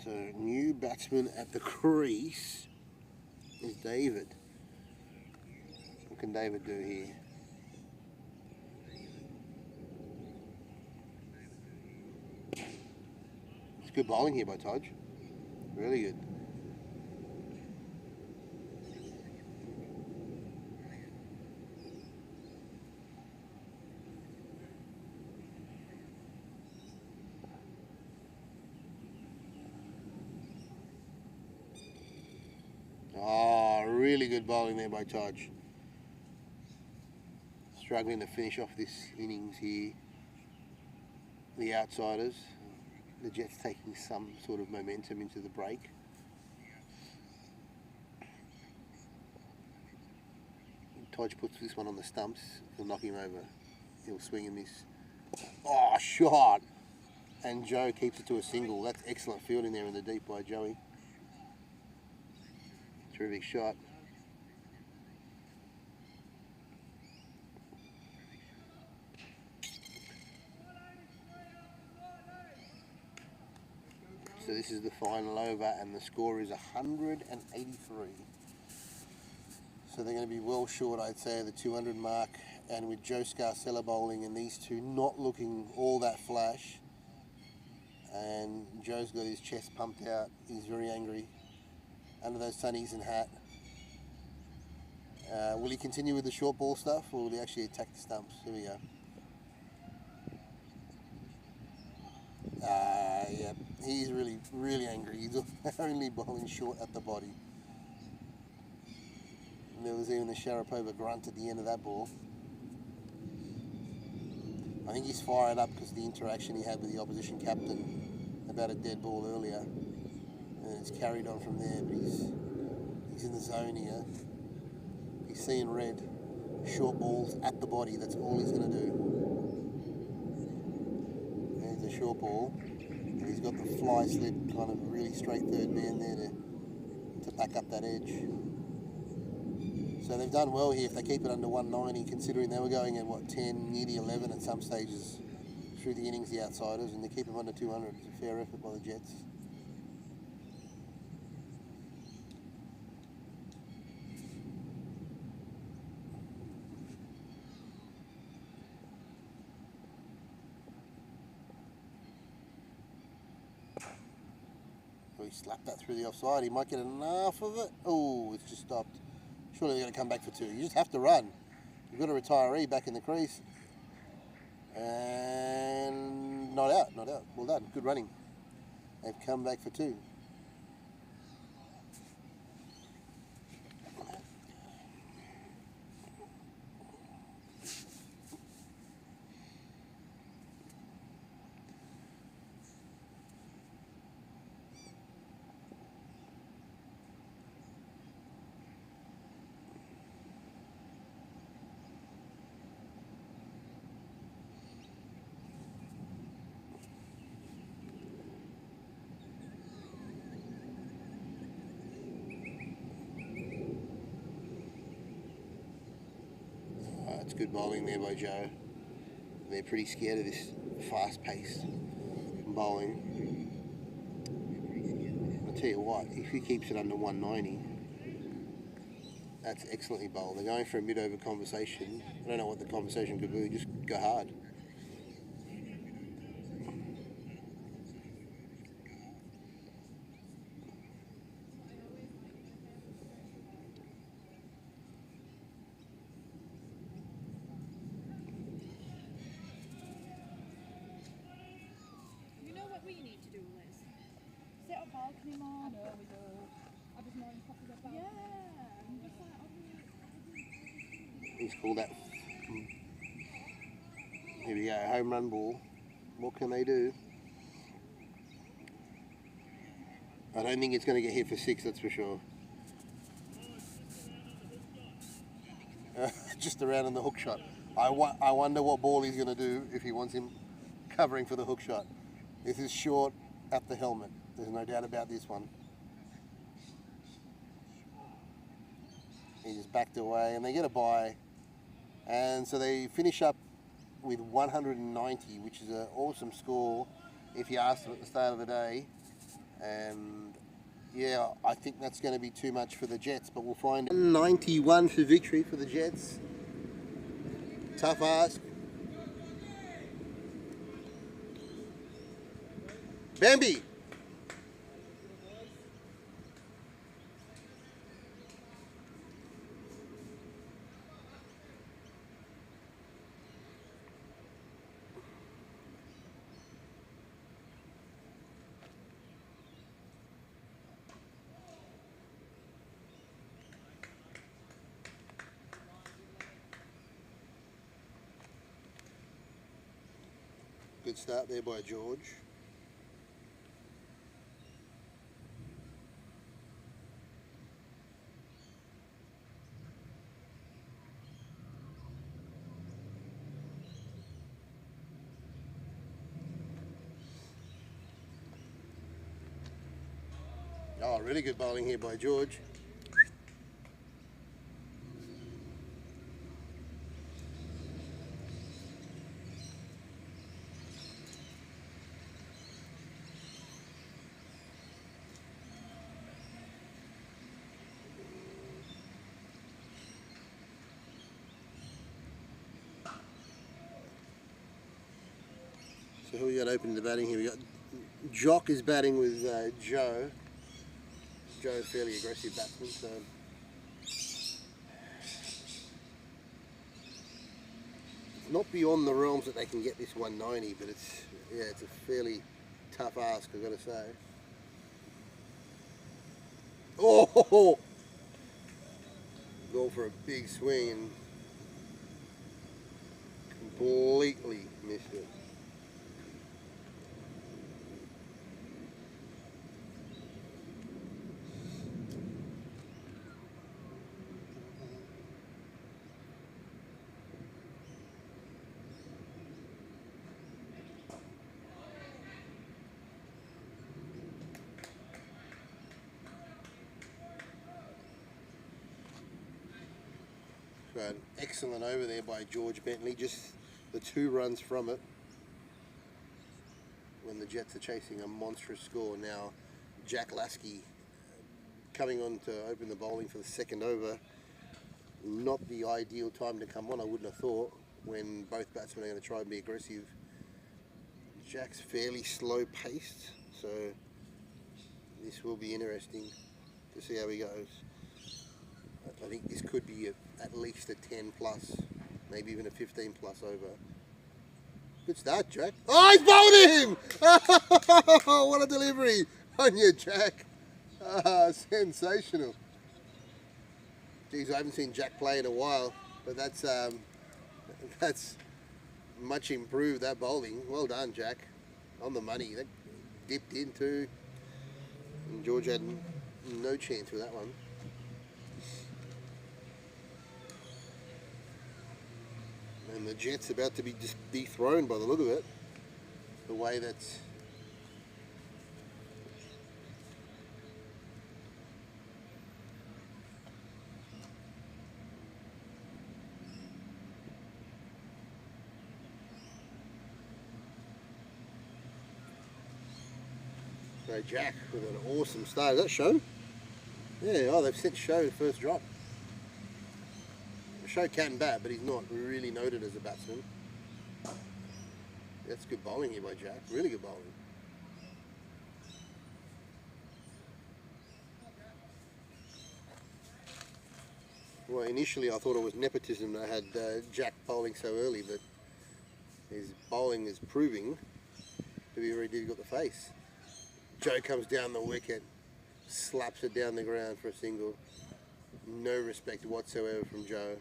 Speaker 1: So new batsman at the crease is David. What can David do here? It's good bowling here by Todge. Really good. Really good bowling there by Taj. Struggling to finish off this innings here. The outsiders. The Jets taking some sort of momentum into the break. Taj puts this one on the stumps. He'll knock him over. He'll swing and miss. Oh, shot! And Joe keeps it to a single. That's excellent fielding there in the deep by Joey. Terrific shot. So this is the final over and the score is 183. So they're going to be well short, I'd say, of the 200 mark. And with Joe Scarcella bowling and these two not looking all that flash, and Joe's got his chest pumped out, he's very angry under those sunnies and hat. Will he continue with the short ball stuff, or will he actually attack the stumps? Here we go. Yeah, he's really angry. He's only bowling short at the body. And there was even the Sharapova grunt at the end of that ball. I think he's fired up because of the interaction he had with the opposition captain about a dead ball earlier. And it's carried on from there, but he's in the zone here. He's seeing red. Short balls at the body, that's all he's going to do. There's the short ball. And he's got the fly slip, kind of really straight third man there to back up that edge. So they've done well here if they keep it under 190, considering they were going at, 10, nearly 11 at some stages through the innings, the outsiders, and to keep them under 200 is a fair effort by the Jets. So he slapped that through the offside. He might get enough of it. Oh, it's just stopped. Surely they're going to come back for two. You just have to run. You've got a retiree back in the crease. And not out. Well done. Good running. They've come back for two. It's good bowling there by Joe. They're pretty scared of this fast-paced bowling. I'll tell you what, if he keeps it under 190, that's excellently bowled. They're going for a mid-over conversation. I don't know what the conversation could be, just go hard.
Speaker 3: We need to do, Liz. Set up balcony more. I know we do. I just know I'm happy about. Yeah. I'm just like,
Speaker 1: He's called that. Here we go, home run ball. What can they do? I don't think it's going to get hit for 6, that's for sure. Just around on the hook shot. I wonder what ball he's going to do if he wants him covering for the hook shot. This is short at the helmet. There's no doubt about this one. He just backed away and they get a bye. And so they finish up with 190, which is an awesome score if you asked them at the start of the day. And yeah, I think that's going to be too much for the Jets, but we'll find out. 91 for victory for the Jets. Tough ask. Bambi! Good start there by George. Oh, really good bowling here by George. So who we got opening the batting here? We got Jock is batting with Joe. Joe's fairly aggressive batsman, so it's not beyond the realms that they can get this 190, but it's a fairly tough ask, I've got to say. Oh, go for a big swing and completely missed it. So an excellent over there by George Bentley, just the 2 runs from it when the Jets are chasing a monstrous score. Now Jack Lasky coming on to open the bowling for the 2nd over. Not the ideal time to come on, I wouldn't have thought, when both batsmen are going to try and be aggressive. Jack's fairly slow paced, so this will be interesting to see how he goes. I think this could be at least a 10 plus, maybe even a 15 plus over. Good start, Jack. Oh, he's bowled him! What a delivery on you, Jack. Sensational. Geez, I haven't seen Jack play in a while, but that's much improved, that bowling. Well done, Jack. On the money. That dipped in too. And George had no chance with that one. And the Jets about to be just dethroned by the look of it. The way that's... So Jack with an awesome start. Is that Show? Yeah, oh, they've sent Show first drop. Show can bat, but he's not really noted as a batsman. That's good bowling here by Jack. Really good bowling. Well, initially I thought it was nepotism that had Jack bowling so early, but his bowling is proving to be very difficult to face. Joe comes down the wicket, slaps it down the ground for a single. No respect whatsoever from Joe.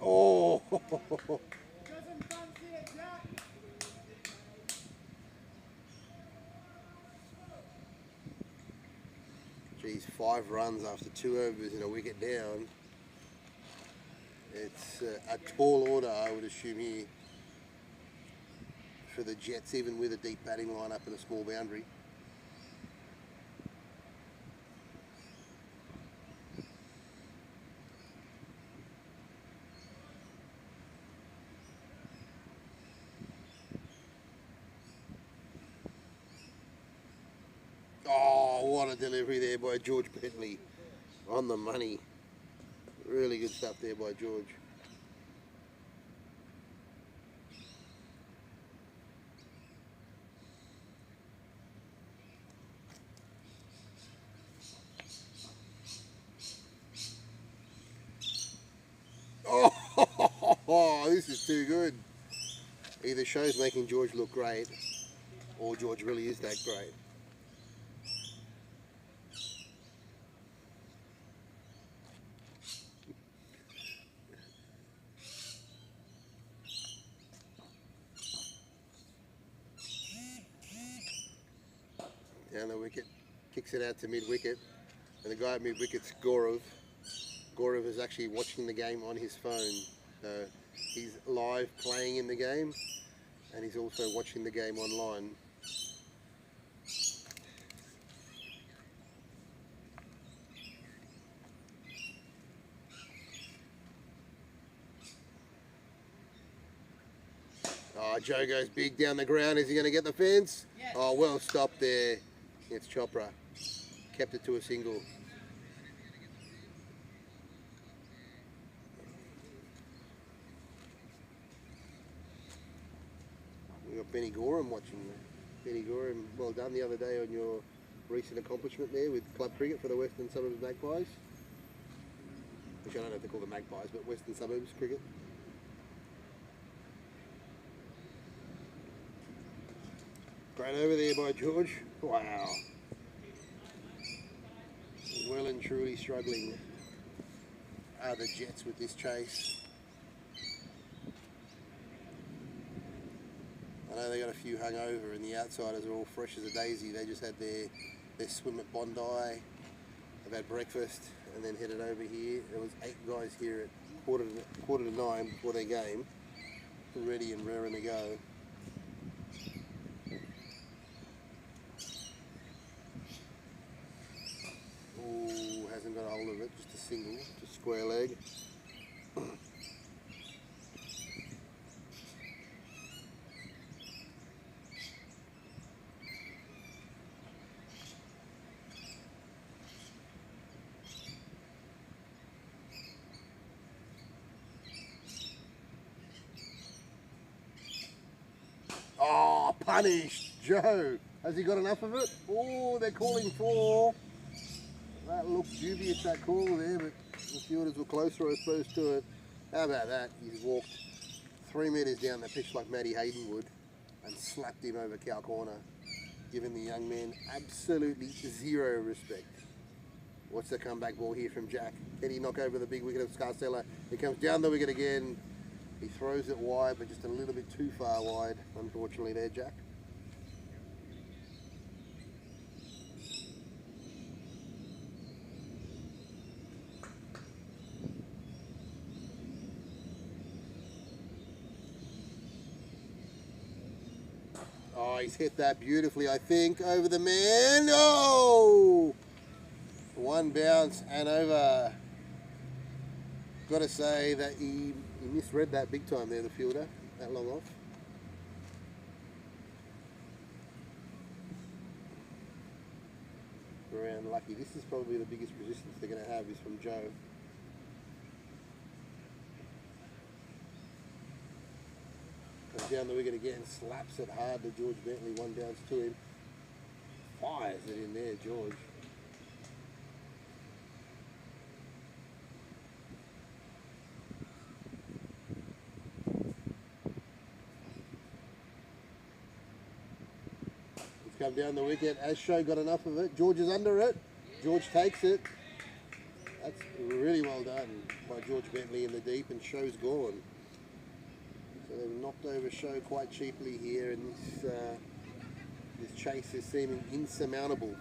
Speaker 1: Oh! Geez, 5 runs after 2 overs and a wicket down. It's a tall order, I would assume, here for the Jets, even with a deep batting lineup and a small boundary. Oh, what a delivery there by George Bentley. On the money. Really good stuff there by George. Oh, this is too good. Either show's making George look great, or George really is that great. Down the wicket, kicks it out to mid-wicket, and the guy at mid-wicket's Gaurav. Gaurav is actually watching the game on his phone. So he's live playing in the game, and he's also watching the game online. Oh, Joe goes big down the ground. Is he going to get the fence? Yes. Oh, well stopped there. It's Chopra. Kept it to a single. We've got Benny Gorham watching. Benny Gorham, well done the other day on your recent accomplishment there with club cricket for the Western Suburbs Magpies. Which I don't know if they call them Magpies, but Western Suburbs cricket. Great over there by George. Wow. Well and truly struggling are the Jets with this chase. I know they got a few hungover and the outsiders are all fresh as a daisy. They just had their swim at Bondi. They've had breakfast and then headed over here. There was 8 guys here at quarter to 9 before their game, ready and raring to go. Oh, hasn't got a hold of it, just a single, just square leg. Oh, punished, Joe. Has he got enough of it? Oh, they're calling for. That looked dubious, that call there, but the fielders were closer, I suppose, to it. How about that? He's walked 3 metres down the pitch like Matty Hayden would and slapped him over cow corner, giving the young man absolutely zero respect. What's the comeback ball here from Jack? Can he knock over the big wicket of Scarcella? He comes down the wicket again. He throws it wide, but just a little bit too far wide, unfortunately there, Jack. Oh, he's hit that beautifully, I think, over the man. Oh! One bounce and over. Got to say that he misread that big time there, the fielder, that long off. Around lucky. This is probably the biggest resistance they're going to have is from Joe. Comes down the wicket again, slaps it hard to George Bentley, one bounce to him. Fires it in there, George. It's come down the wicket. Asho got enough of it. George is under it. George takes it. That's really well done by George Bentley in the deep, and Show's gone. So they've knocked over Show quite cheaply here, and this chase is seeming insurmountable.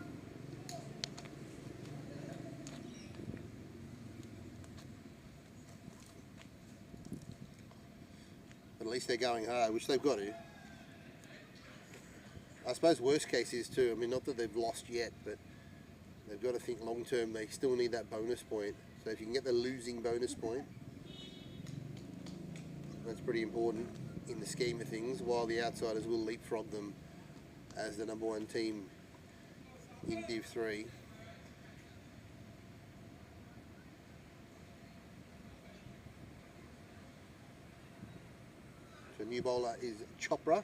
Speaker 1: But at least they're going hard, which they've got to. I suppose worst case is too, I mean, not that they've lost yet, but they've got to think long term. They still need that bonus point. So if you can get the losing bonus point, that's pretty important in the scheme of things, while the outsiders will leapfrog them as the #1 team in Div 3. So new bowler is Chopra.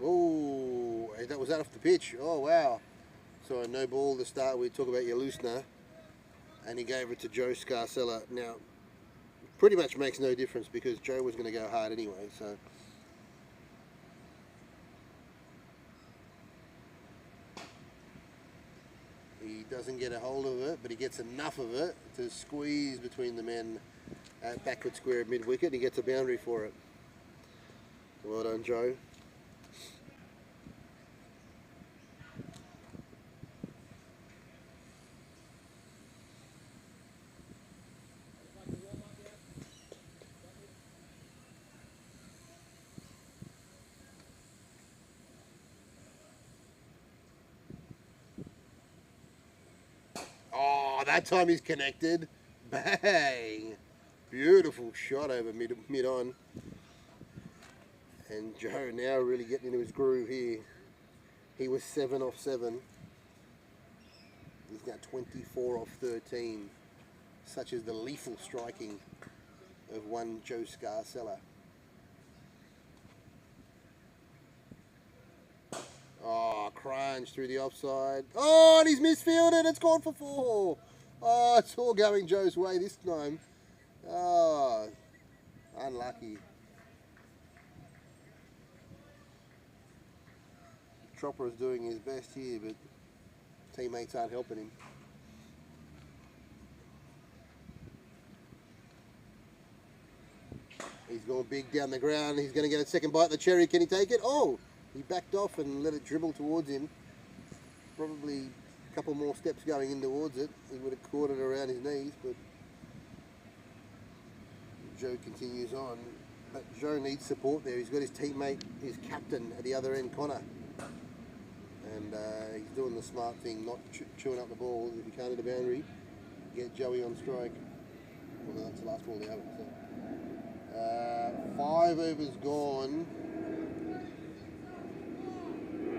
Speaker 1: Oh, that was that off the pitch. Oh wow. So a no ball to start. We talk about your loosener, and he gave it to Joe Scarcella. Now, pretty much makes no difference because Joe was going to go hard anyway. So. He doesn't get a hold of it, but he gets enough of it to squeeze between the men at backward square mid wicket, and he gets a boundary for it. Well done, Joe. Oh, that time he's connected. Bang! Beautiful shot over mid on. And Joe now really getting into his groove here. He was 7 off 7. He's now 24 off 13. Such is the lethal striking of one Joe Scarcella. Oh, crunch through the offside. Oh, and he's misfielded. It's gone for 4. Oh, it's all going Joe's way this time. Oh, unlucky. Chopper is doing his best here, but teammates aren't helping him. He's going big down the ground. He's going to get a second bite of the cherry. Can he take it? Oh, he backed off and let it dribble towards him. Probably a couple more steps going in towards it. He would have caught it around his knees, but Joe continues on. But Joe needs support there. He's got his teammate, his captain at the other end, Connor. And he's doing the smart thing, not chewing up the ball. If you can't hit a boundary, get Joey on strike. Well, that's the last ball they have. So. 5 overs gone.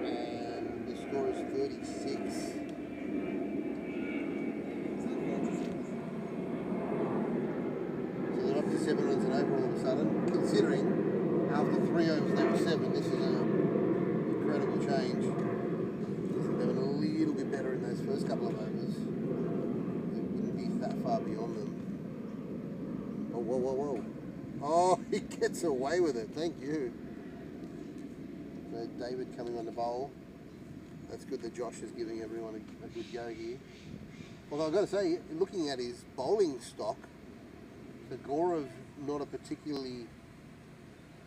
Speaker 1: And the score is 36. So they're up to 7 runs and over all of a sudden. Considering after 3 overs they were 7, this is an incredible change. They were a little bit better in those first couple of overs. They wouldn't be that far beyond them. Oh, whoa, whoa, whoa. Oh, he gets away with it. Thank you. So David coming on the bowl. That's good that Josh is giving everyone a good go here. Although I've got to say, looking at his bowling stock, the Gaurav not a particularly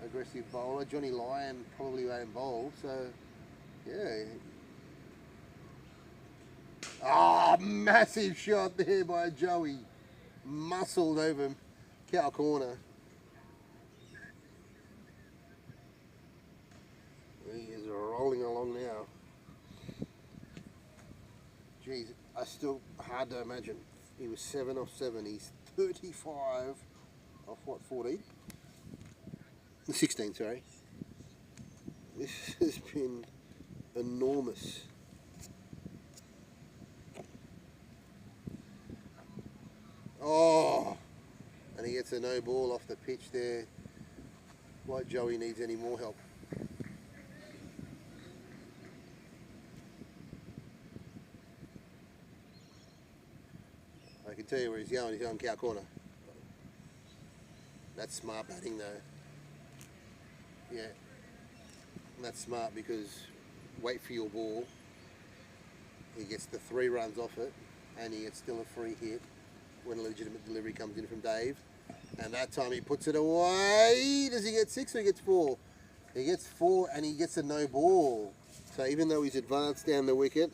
Speaker 1: aggressive bowler. Johnny Lyon probably won't bowl. So, yeah. Ah, oh, massive shot there by Joey. Muscled over cow corner. He is rolling along now. Geez, I still hard to imagine. He was 7 off 7. He's 35 off what, 14? 16, sorry. This has been enormous. Oh, and he gets a no ball off the pitch there. Like Joey needs any more help. I can tell you where he's going cow corner. That's smart batting though. Yeah, that's smart because wait for your ball. He gets the 3 runs off it and he gets still a free hit when a legitimate delivery comes in from Dave. And that time he puts it away. Does he get 6 or he gets 4? He gets 4 and he gets a no ball. So even though he's advanced down the wicket,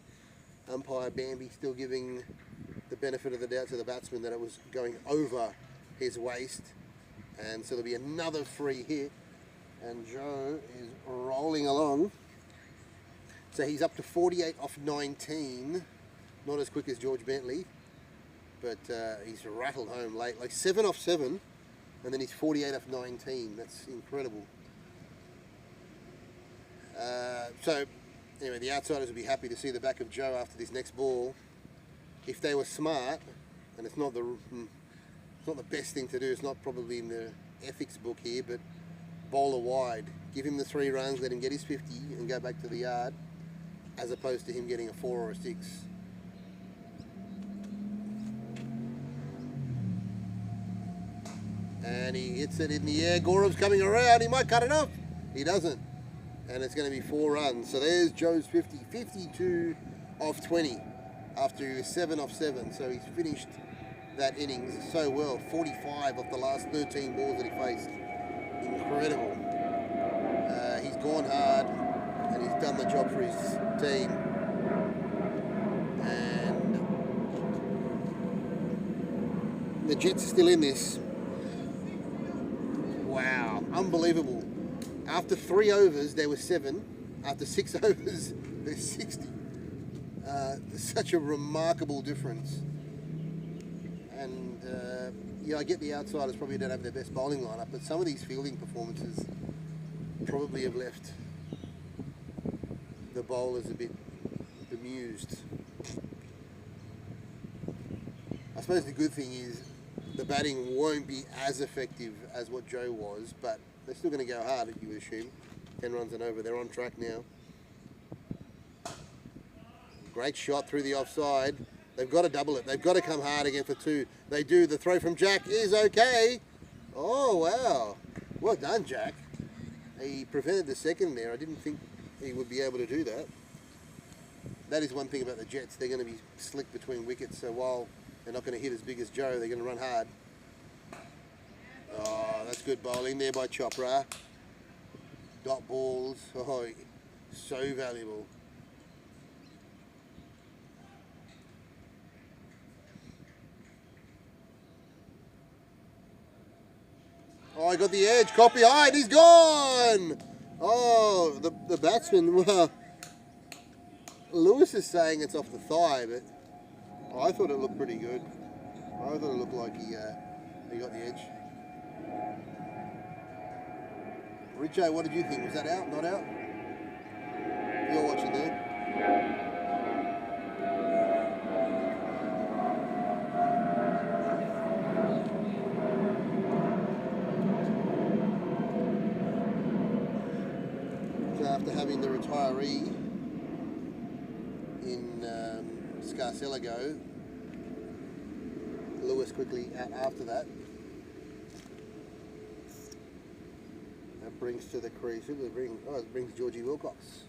Speaker 1: umpire Bambi still giving the benefit of the doubt to the batsman that it was going over his waist. And so there'll be another free hit. And Joe is rolling along. So he's up to 48 off 19. Not as quick as George Bentley. But he's rattled home late. Like 7 off 7. And then he's 48 off 19. That's incredible. So Anyway, the outsiders will be happy to see the back of Joe after this next ball. If they were smart, and it's not the best thing to do, it's not probably in the ethics book here, but bowler wide. Give him the 3 runs, let him get his 50 and go back to the yard, as opposed to him getting a 4 or a 6. And he hits it in the air. Gaurav's coming around. He might cut it off. He doesn't. And it's going to be 4 runs. So there's Joe's 50. 52 off 20 after he was 7 off 7. So he's finished that innings so well. 45 off the last 13 balls that he faced. Incredible. He's gone hard and he's done the job for his team. And the Jets are still in this. Wow, unbelievable. After 3 overs, there were 7. After 6 overs, there's 60. Such a remarkable difference. And yeah, I get the outsiders probably don't have their best bowling lineup, but some of these fielding performances probably have left the bowlers a bit bemused. I suppose the good thing is the batting won't be as effective as what Joe was, but they're still going to go hard, you would assume. 10 runs and over, they're on track now. Great shot through the offside. They've got to double it. They've got to come hard again for 2. They do. The throw from Jack is okay. Oh, wow. Well done, Jack. He prevented the second there. I didn't think he would be able to do that. That is one thing about the Jets. They're going to be slick between wickets, so while they're not going to hit as big as Joe, they're going to run hard. Oh, that's good bowling there by Chopra. Dot balls. Oh, so valuable. Oh, I got the edge. Caught behind. He's gone. Oh, the batsman. Well, Lewis is saying it's off the thigh, but I thought it looked pretty good. I thought it looked like he got the edge. Richo, what did you think? Was that out? Not out? You're watching there. So after having the retiree in Scarcella go, Lewis quickly out after that. That brings to the crease. It brings Georgie Wilcox.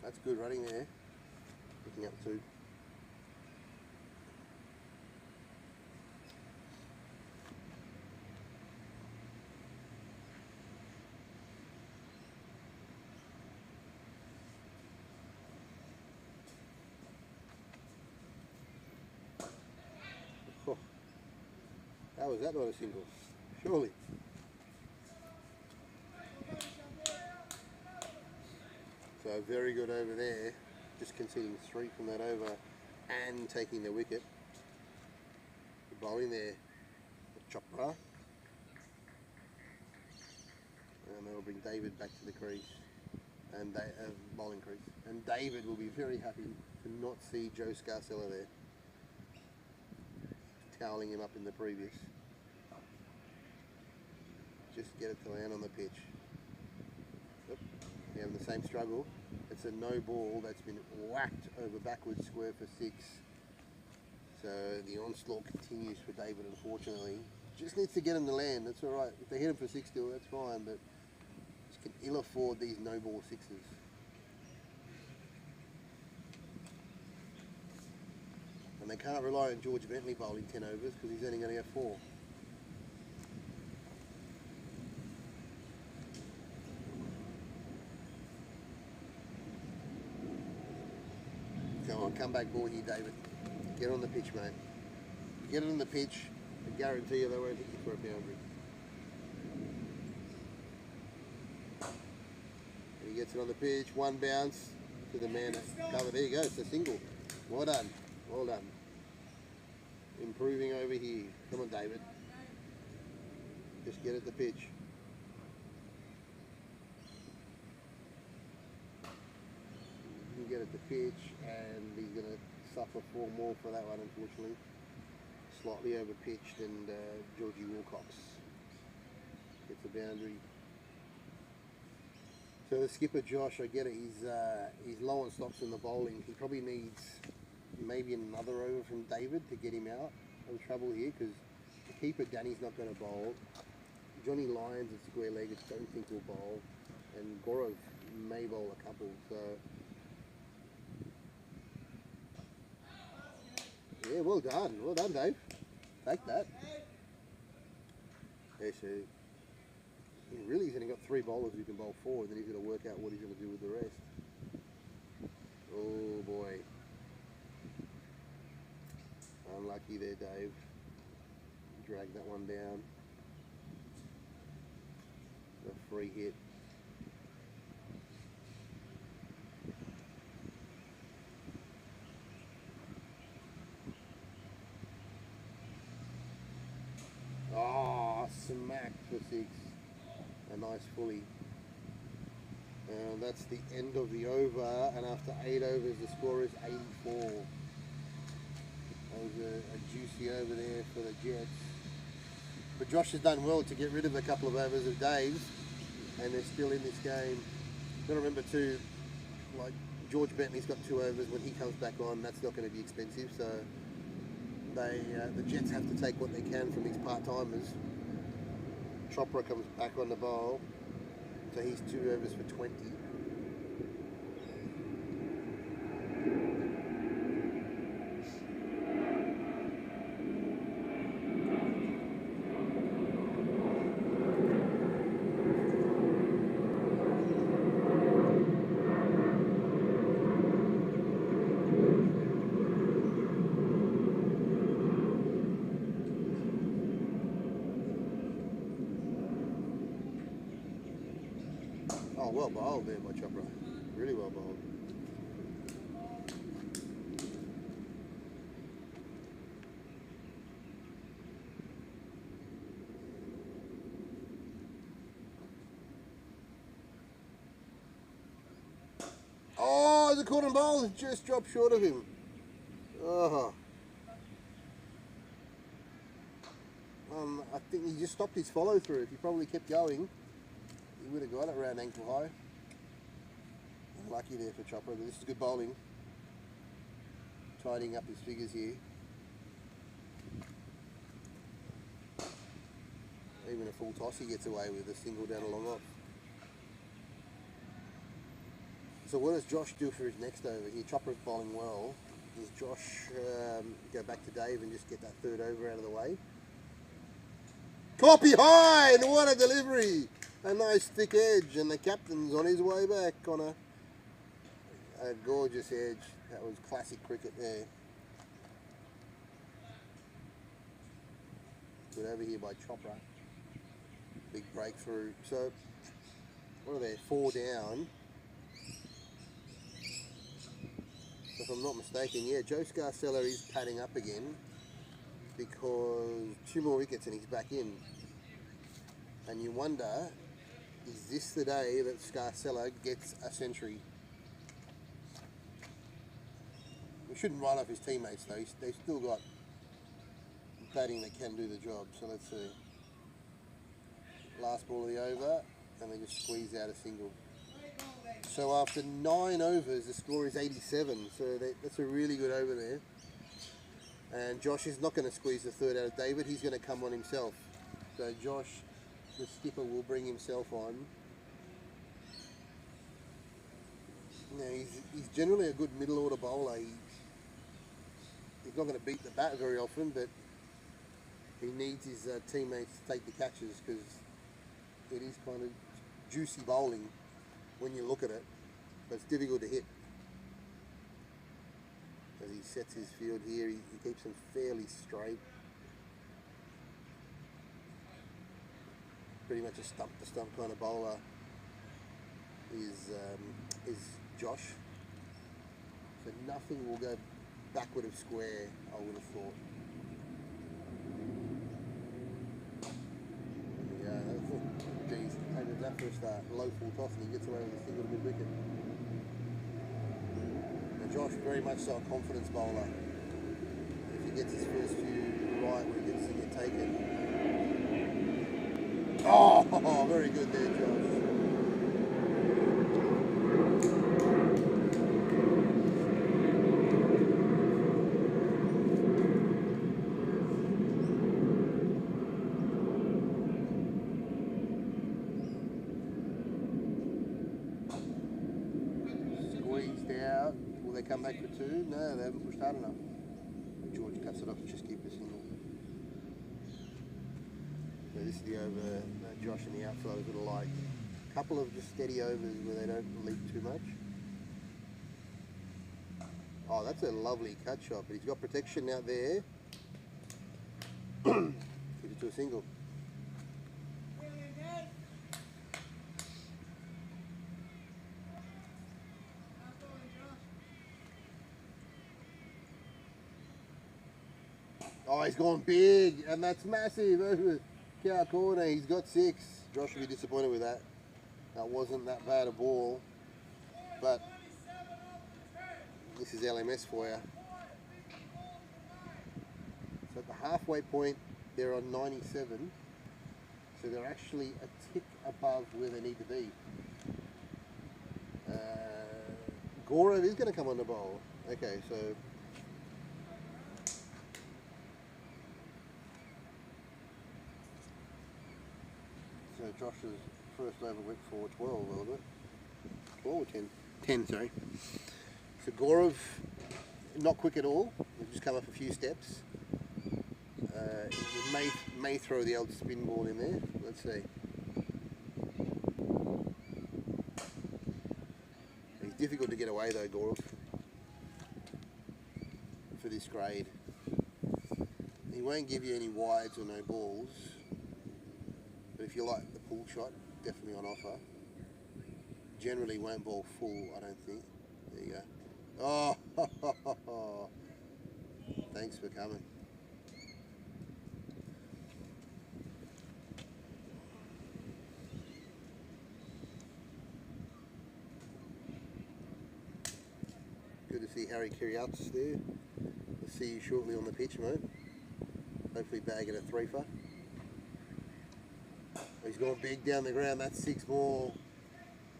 Speaker 1: That's good running there. Picking up 2. Oh, how was that not a single? Surely. So very good over there, just conceding 3 from that over and taking the wicket. The bowling there, Chopra. And they'll bring David back to the crease, and bowling crease. And David will be very happy to not see Joe Scarcella there, toweling him up in the previous. Just get it to land on the pitch. They're having the same struggle. It's a no ball that's been whacked over backwards square for 6. So the onslaught continues for David, unfortunately. Just needs to get him to land. That's all right. If they hit him for 6 still, that's fine. But just can ill afford these no ball 6s. And they can't rely on George Bentley bowling 10 overs because he's only going to get 4. comeback ball here, David. Get on the pitch, mate. Get it on the pitch, I guarantee you they won't hit you for a boundary. And he gets it on the pitch, one bounce to the man at cover. There you go, it's a single. Well done, well done. Improving over here. Come on, David. Just get at the pitch. You get at the pitch, and he's going to suffer 4 more for that one, unfortunately. Slightly over pitched, and Georgie Wilcox gets a boundary. So the skipper Josh, I get it. He's low on stocks in the bowling. He probably needs maybe another over from David to get him out of trouble here, because the keeper Danny's not going to bowl. Johnny Lyons at square leg, I don't think will bowl, and Gorov may bowl a couple. So yeah, well done, Dave. Take that. Yeah, so really he's only got 3 bowlers who can bowl 4, and then he's going to work out what he's going to do with the rest. Oh boy. Unlucky there, Dave. Drag that one down. A free hit. Oh, smacked for 6. A nice fully. And that's the end of the over, and after 8 overs the score is 84. That was a juicy over there for the Jets. But Josh has done well to get rid of a couple of overs of Dave's, and they're still in this game. You've got to remember too, like George Bentley's got 2 overs. When he comes back on, that's not going to be expensive, so the Jets have to take what they can from these part-timers. Chopra comes back on the bowl, so he's 2 overs for 20. Oh, well bowled there by Chopra. Really well bowled. Oh, the caught and bowl just dropped short of him. Oh. I think he just stopped his follow through. If he probably kept going, he would have got it around ankle high. Lucky there for Chopra, but this is good bowling. Tidying up his figures here. Even a full toss he gets away with, a single down a long off. So what does Josh do for his next over? Here, Chopra's bowling well. Does Josh go back to Dave and just get that 3rd over out of the way? Copy high, and what a delivery! A nice thick edge, and the captain's on his way back on a gorgeous edge. That was classic cricket there. Good over here by Chopra. Big breakthrough. So, what are they? 4 down. So if I'm not mistaken, yeah, Joe Scarcella is padding up again, because 2 more wickets and he's back in. And you wonder, is this the day that Scarcella gets a century? We shouldn't write off his teammates though. They've still got batting that can do the job. So let's see. Last ball of the over, and they just squeeze out a single. So after 9 overs, the score is 87. So that's a really good over there. And Josh is not going to squeeze the 3rd out of David. He's going to come on himself. So Josh, the skipper, will bring himself on. Now he's generally a good middle order bowler. He's not going to beat the bat very often, but he needs his teammates to take the catches, because it is kind of juicy bowling when you look at it, but it's difficult to hit. as he sets his field here. He keeps them fairly straight. Pretty much a stump-to-stump kind of bowler is Josh. So nothing will go backward of square, I would have thought. Yeah, geez, over that for a start. Low full toss and he gets away with a single mid wicket. Now Josh, very much so a confidence bowler. If he gets his first few right where he gets to get taken. Oh, very good there, Josh. Squeezed out. Will they come back for two? No, they haven't pushed hard enough. George cuts it off and just keep a single. So this is the over that Josh and the outfielders would have liked. A couple of just steady overs where they don't leak too much. Oh, that's a lovely cut shot, but he's got protection out there. Keep it to a single. Oh, he's gone big, and that's massive over Cow corner. He's got 6. Josh will be disappointed with that. That wasn't that bad a ball, but this is LMS for you. So at the halfway point, they're on 97, so they're actually a tick above where they need to be. Gaurav is going to come on the bowl. Okay, so Josh's first over went for 12, wasn't it? 12 or 10? 10, sorry. So Gaurav, not quick at all. He's just come up a few steps. He may throw the old spin ball in there. Let's see. He's difficult to get away though, Gaurav, for this grade. He won't give you any wides or no balls. But if you like the pull shot, definitely on offer. Generally won't bowl full, I don't think. There you go. Oh, thanks for coming. Good to see Harry Kirioutis there. We'll see you shortly on the pitch, mate. Hopefully bagging a 3-fer. He's gone big down the ground. That's 6 more.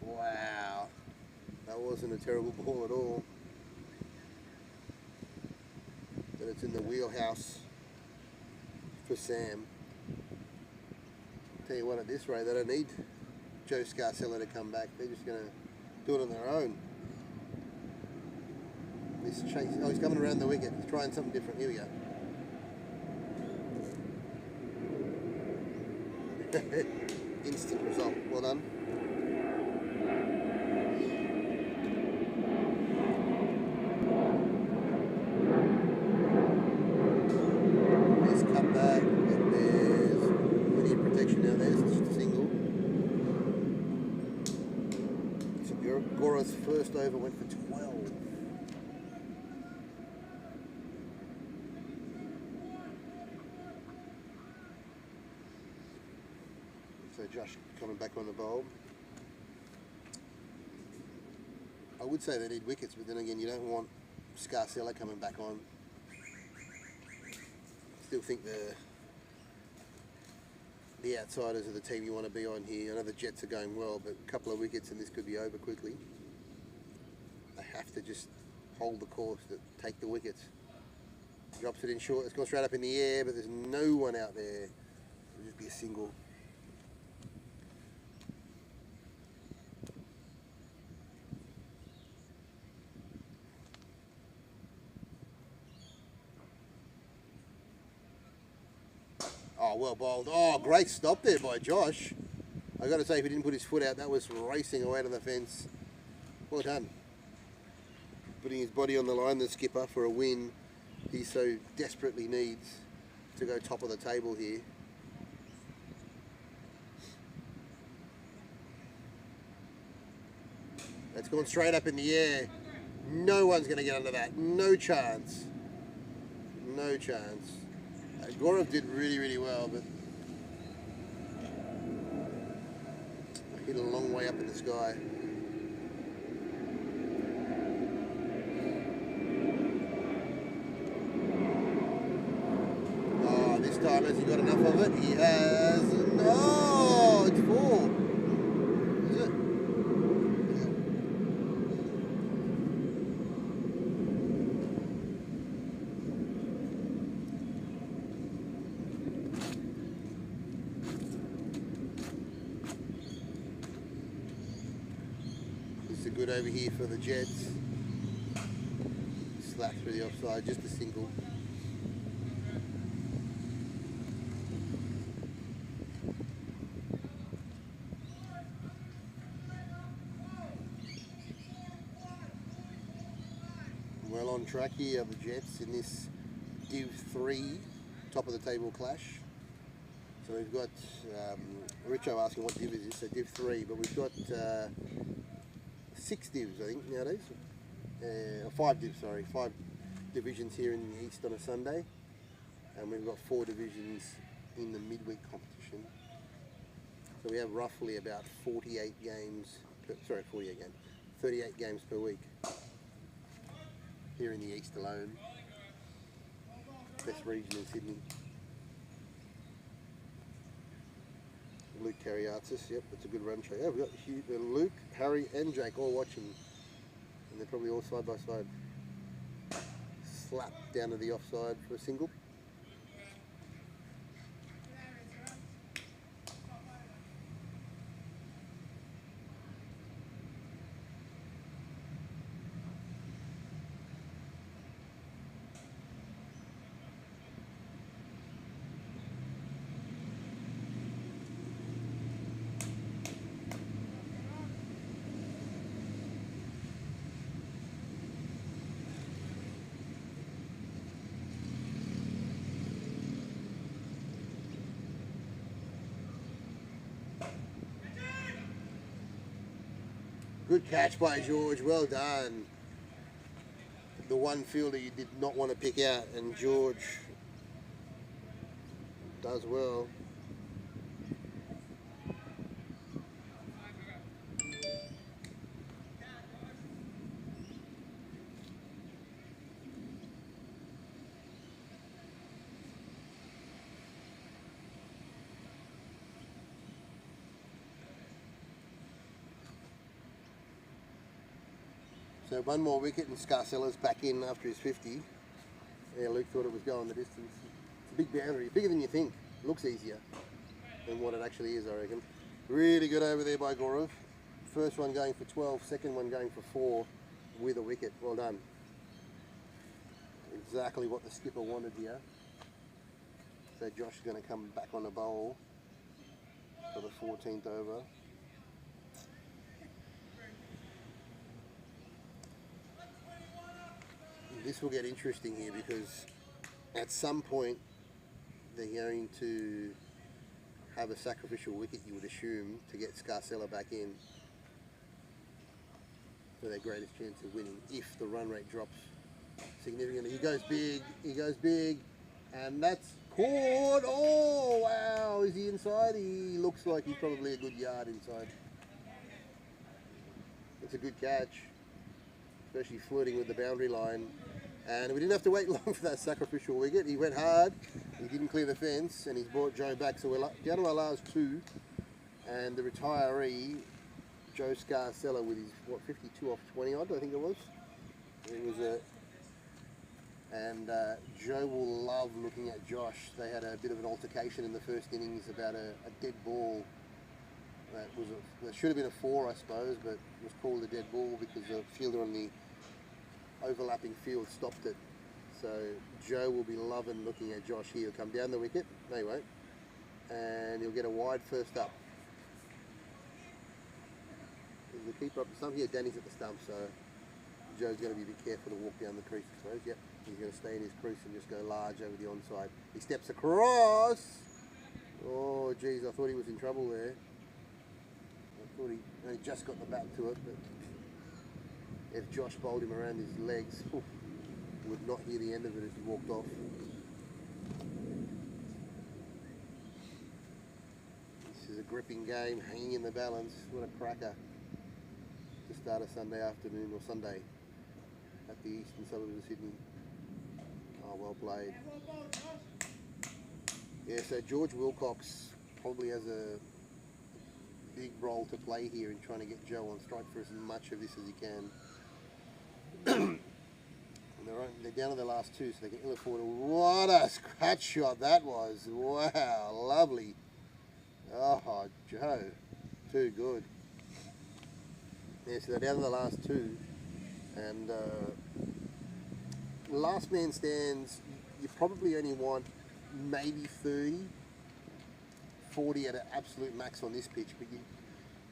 Speaker 1: Wow. That wasn't a terrible ball at all. But it's in the wheelhouse for Sam. Tell you what, at this rate, they don't need Joe Scarcella to come back. They're just going to do it on their own. This chase. Oh, he's coming around the wicket. He's trying something different. Here we go. Instant result. Well done. There's cut back, and there's plenty of protection now. There's just a single. So Gaurav's first over went for 12. So Josh coming back on the bowl. I would say they need wickets, but then again, you don't want Scarcella coming back on. Still think the outsiders are the team you want to be on here. I know the Jets are going well, but a couple of wickets and this could be over quickly. They have to just hold the course, take the wickets. Drops it in short, it's gone straight up in the air, but there's no one out there. It'll just be a single. Oh, well bowled. Oh, great stop there by Josh. I've got to say, if he didn't put his foot out, that was racing away to the fence. Well done. putting his body on the line, the skipper, for a win he so desperately needs to go top of the table here. That's going straight up in the air. No one's going to get under that. No chance. No chance. Gorov did really, really well, but hit a long way up in the sky. Oh, this time has he got enough of it? He has. No, it's 4. Is it? Good over here for the Jets. Slack through the offside, just a single. Well on track here, the Jets, in this Div 3 top of the table clash. So we've got Richo asking what div is this, so Div 3, but we've got 6 divs, I think, nowadays. 5 divs, sorry. 5 divisions here in the East on a Sunday. And we've got 4 divisions in the midweek competition. So we have roughly about 38 games, 38 games per week here in the East alone. Best region in Sydney. Luke Kariatsis, yep, that's a good run track. Yeah, we've got Luke, Harry and Jake all watching, and they're probably all side by side. Slap down to the offside for a single. Good catch by George, well done. The one fielder you did not want to pick out, and George does well. So one more wicket and Scarcella's back in after his 50. Yeah, Luke thought it was going the distance. It's a big boundary, bigger than you think. It looks easier than what it actually is, I reckon. Really good over there by Gorov. First one going for 12, second one going for 4 with a wicket. Well done. Exactly what the skipper wanted here. So Josh is going to come back on the bowl for the 14th over. This will get interesting here because at some point they're going to have a sacrificial wicket, you would assume, to get Scarcella back in for their greatest chance of winning if the run rate drops significantly. He goes big, and that's caught. Oh wow, is he inside? He looks like he's probably a good yard inside. It's a good catch, especially flirting with the boundary line. And we didn't have to wait long for that sacrificial wicket. He went hard, he didn't clear the fence, and he's brought Joe back. So we're down to our last 2, and the retiree, Joe Scarcella, with his, 52 off 20 odd, I think it was. Joe will love looking at Josh. They had a bit of an altercation in the first innings about a dead ball. That should have been a 4, I suppose, but it was called a dead ball because the fielder on the overlapping field stopped it. So Joe will be loving looking at Josh here. He'll come down the wicket, no he won't, and he'll get a wide first up. The keeper up the stump here, Danny's at the stump, so Joe's going to be a bit careful to walk down the crease, I suppose. Yep, he's going to stay in his crease and just go large over the onside. He steps across. Oh, geez, I thought he was in trouble there. I thought he only just got the back to it, but if Josh bowled him around his legs, would not hear the end of it as he walked off. This is a gripping game, hanging in the balance. What a cracker to start a Sunday afternoon or Sunday at the eastern suburbs of Sydney. Oh, well played. Yeah, so George Wilcox probably has a big role to play here in trying to get Joe on strike for as much of this as he can. They're down to the last two, so they can ill afford it. What a scratch shot that was. Wow, lovely. Oh, Joe, too good. Yeah, so they're down to the last two, and last man stands, you probably only want maybe 30, 40 at an absolute max on this pitch, but you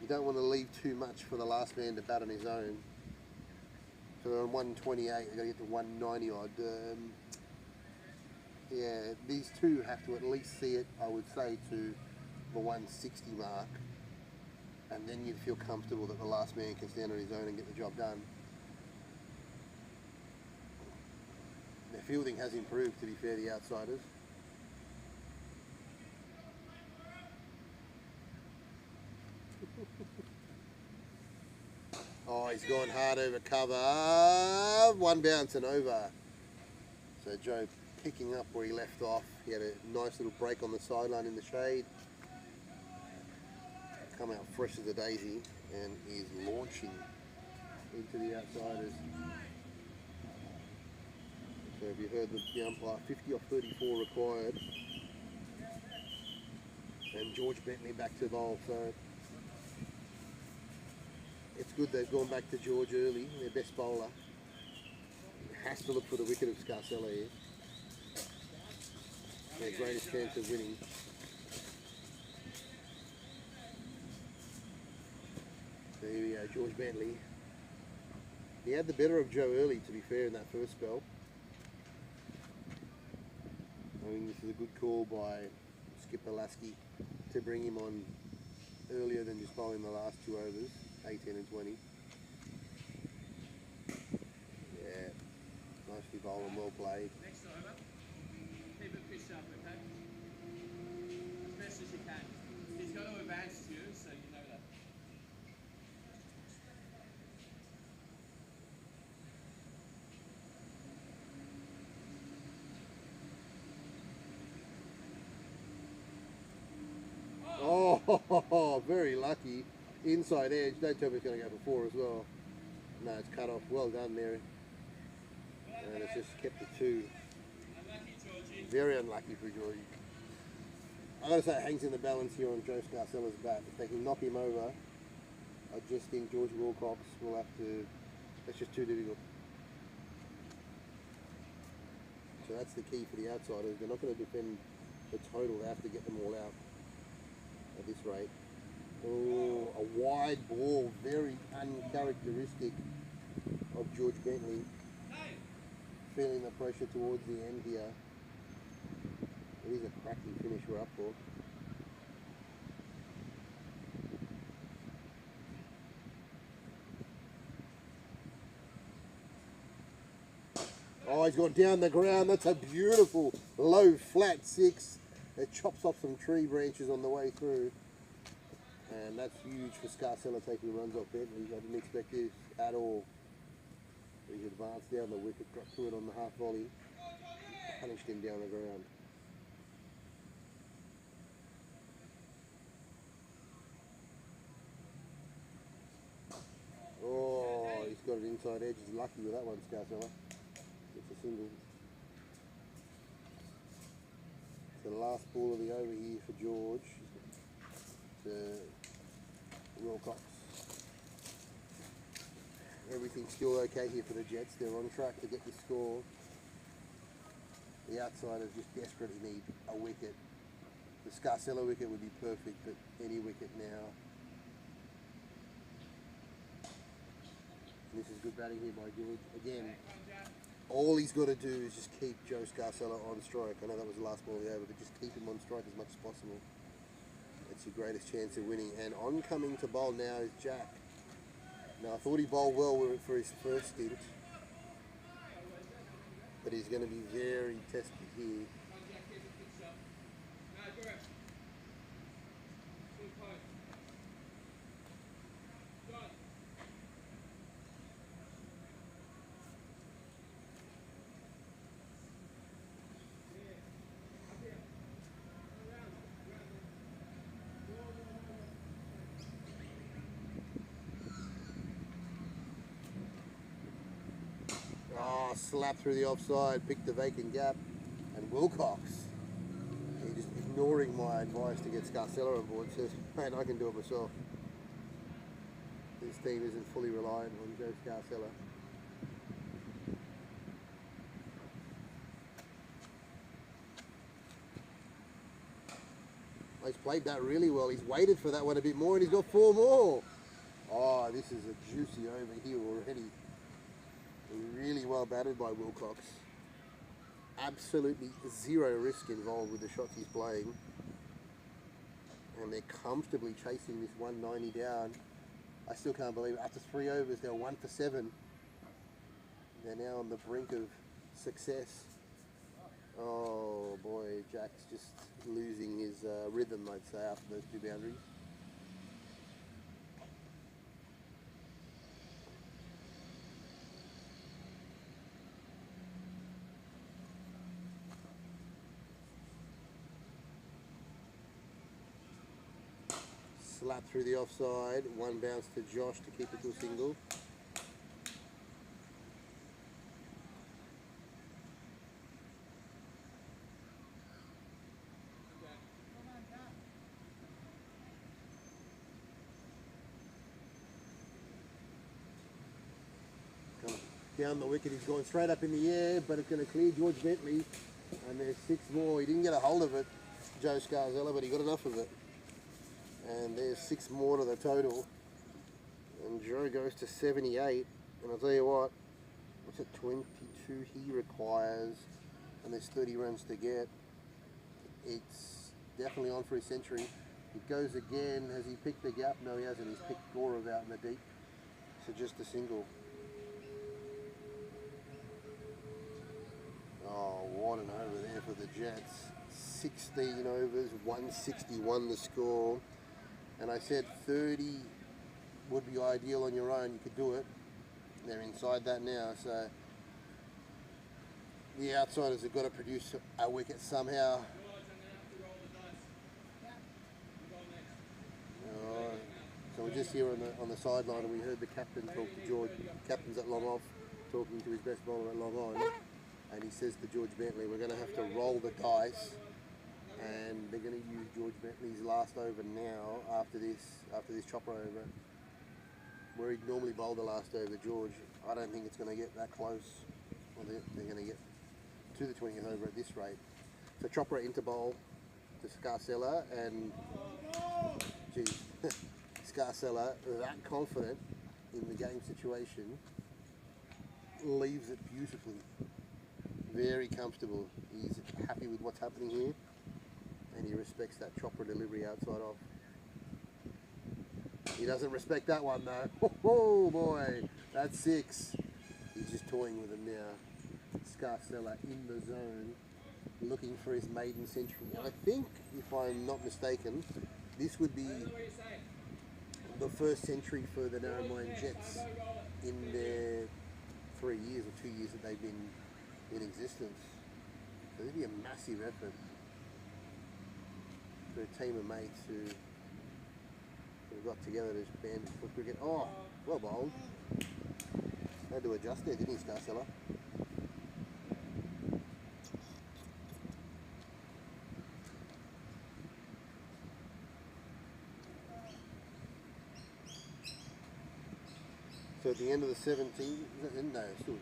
Speaker 1: don't want to leave too much for the last man to bat on his own. So they're on 128, they've got to get to 190 odd. Yeah, these two have to at least see it, I would say, to the 160 mark, and then you'd feel comfortable that the last man can stand on his own and get the job done. Their fielding has improved, to be fair, the outsiders. Oh, he's gone hard over cover. One bounce and over. So Joe picking up where he left off. He had a nice little break on the sideline in the shade. Come out fresh as a daisy and is launching into the outsiders. So if you heard the umpire, 50 off 34 required. And George Bentley back to bowl. So it's good they've gone back to George early, their best bowler. Has to look for the wicket of Scarcella here. Their greatest chance of winning. So here we go, George Bentley. He had the better of Joe early, to be fair, in that first spell. I think this is a good call by Skipper Lasky to bring him on earlier than just bowling the last two overs, 18 and 20. Yeah, nicely bowled and well played.
Speaker 4: Next over, keep it pitched up, okay? As best as you can. He's got to advance to you, so you know that.
Speaker 1: Oh, very lucky. Inside edge. Don't tell me it's going to go for 4 as well. No, it's cut off. Well done there. And it's just kept the 2.
Speaker 4: Unlucky, Georgie.
Speaker 1: Very unlucky for Georgie. I've got to say it hangs in the balance here on Joe Scarcella's bat. If they can knock him over, I just think George Wilcox will have to... That's just too difficult. So that's the key for the outsiders. They're not going to defend the total. They have to get them all out at this rate. Oh, a wide ball, very uncharacteristic of George Bentley. Feeling the pressure towards the end here. It is a cracking finish we're up for. Oh, he's gone down the ground. That's a beautiful low flat 6. It chops off some tree branches on the way through. And that's huge for Scarcella taking runs off Bentley. I didn't expect this at all. He's advanced down the wicket, got through it on the half volley, punished him down the ground. Oh, he's got it inside edge. He's lucky with that one, Scarcella. It's a single. It's the last ball of the over here for George. Wilcox. Everything's still okay here for the Jets. They're on track to get the score. The outsiders just desperately need a wicket. The Scarcella wicket would be perfect, but any wicket now. And this is good batting here by George. Again, all he's got to do is just keep Joe Scarcella on strike. I know that was the last ball of the over, but just keep him on strike as much as possible. It's your greatest chance of winning. And oncoming to bowl now is Jack. Now, I thought he bowled well for his first stint, but he's going to be very tested here. Oh, slap through the offside, picked the vacant gap, and Wilcox, he just ignoring my advice to get Scarcella on board, says, mate, I can do it myself. This team isn't fully reliant on Joe Scarcella. He's played that really well. He's waited for that one a bit more, and he's got 4 more. Oh, this is a juicy over here already. Really well batted by Wilcox. Absolutely zero risk involved with the shots he's playing. And they're comfortably chasing this 190 down. I still can't believe it. After 3 overs, they're 1 for 7. They're now on the brink of success. Oh boy, Jack's just losing his rhythm, I'd say, after those 2 boundaries. Slap through the offside, 1 bounce to Josh to keep it to a single. Down the wicket, he's going straight up in the air, but it's going to clear George Bentley, and there's 6 more. He didn't get a hold of it, Joe Scarcella, but he got enough of it. And there's 6 more to the total, and Joe goes to 78. And I'll tell you what, what's it, 22 he requires, and there's 30 runs to get. It's definitely on for his century. It goes again. Has he picked the gap? No, he hasn't. He's picked Gaurav out in the deep, so just a single. Oh, what an over there for the Jets. 16 overs, 161 the score. And I said 30 would be ideal on your own. You could do it. They're inside that now, so the outsiders have got to produce a wicket somehow. So we're just here on the sideline, and we heard the captain talk to George. Captain's at long off, talking to his best bowler at long on. And he says to George Bentley, we're going to have to roll the dice, and they're going to use George Bentley's last over now after this chopper over. Where he'd normally bowl the last over, George, I don't think it's going to get that close. Well, they're going to get to the 20th over at this rate. So chopper into bowl to Scarcella, and geez, Scarcella, that confident in the game situation, leaves it beautifully. Very comfortable. He's happy with what's happening here, and he respects that chopper delivery outside off. He doesn't respect that one though. Oh boy, that's 6. He's just toying with him now. Scarcella in the zone, looking for his maiden century. I think, if I'm not mistaken, this would be the first century for the Narromine Jets in their 3 years or 2 years that they've been in existence. So this would be a massive effort for a team of mates who got together to band for cricket. Oh, well bowled. Had to adjust there, didn't he, Scarcella? So at the end of the 17th, no, still.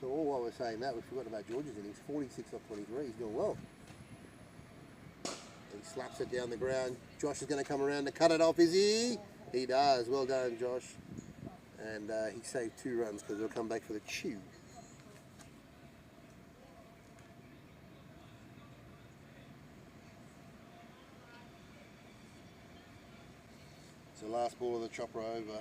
Speaker 1: So all while while we're saying that, we've forgotten about George's innings. 46 off 23. He's doing well. He slaps it down the ground. Josh is going to come around to cut it off, is he? He does. Well done, Josh. And he saved 2 runs because he'll come back for the chew. It's the last ball of the chopper over.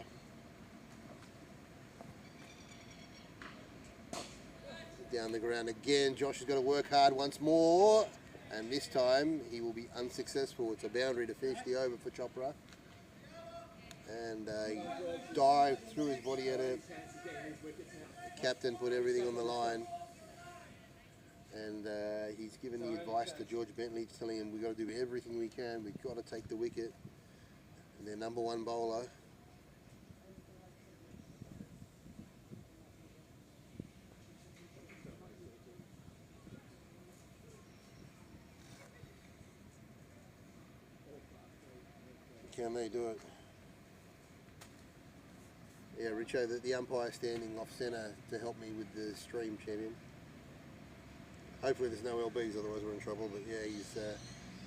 Speaker 1: Down the ground again. Josh has got to work hard once more. And this time he will be unsuccessful. It's a boundary to finish the over for Chopra. And he dived, threw his body at it. The captain put everything on the line. And he's given the advice to George Bentley, telling him we've got to do everything we can. We've got to take the wicket. And their number 1 bowler. Can they do it? Yeah, Richo, the umpire standing off centre to help me with the stream, champion. Hopefully there's no LBs, otherwise we're in trouble, but yeah, he's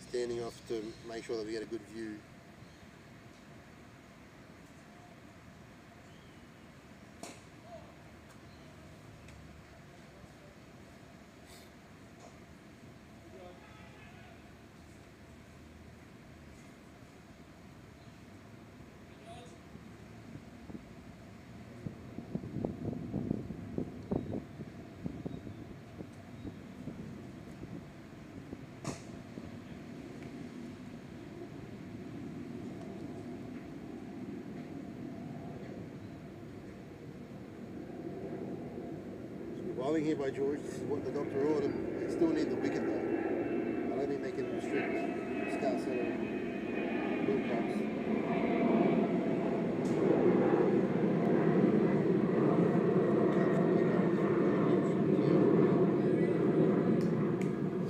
Speaker 1: standing off to make sure that we get a good view. Bowling here by George, this is what the doctor ordered. They still need the wicket though. I don't think they can restrict Scarcella and Wilcox.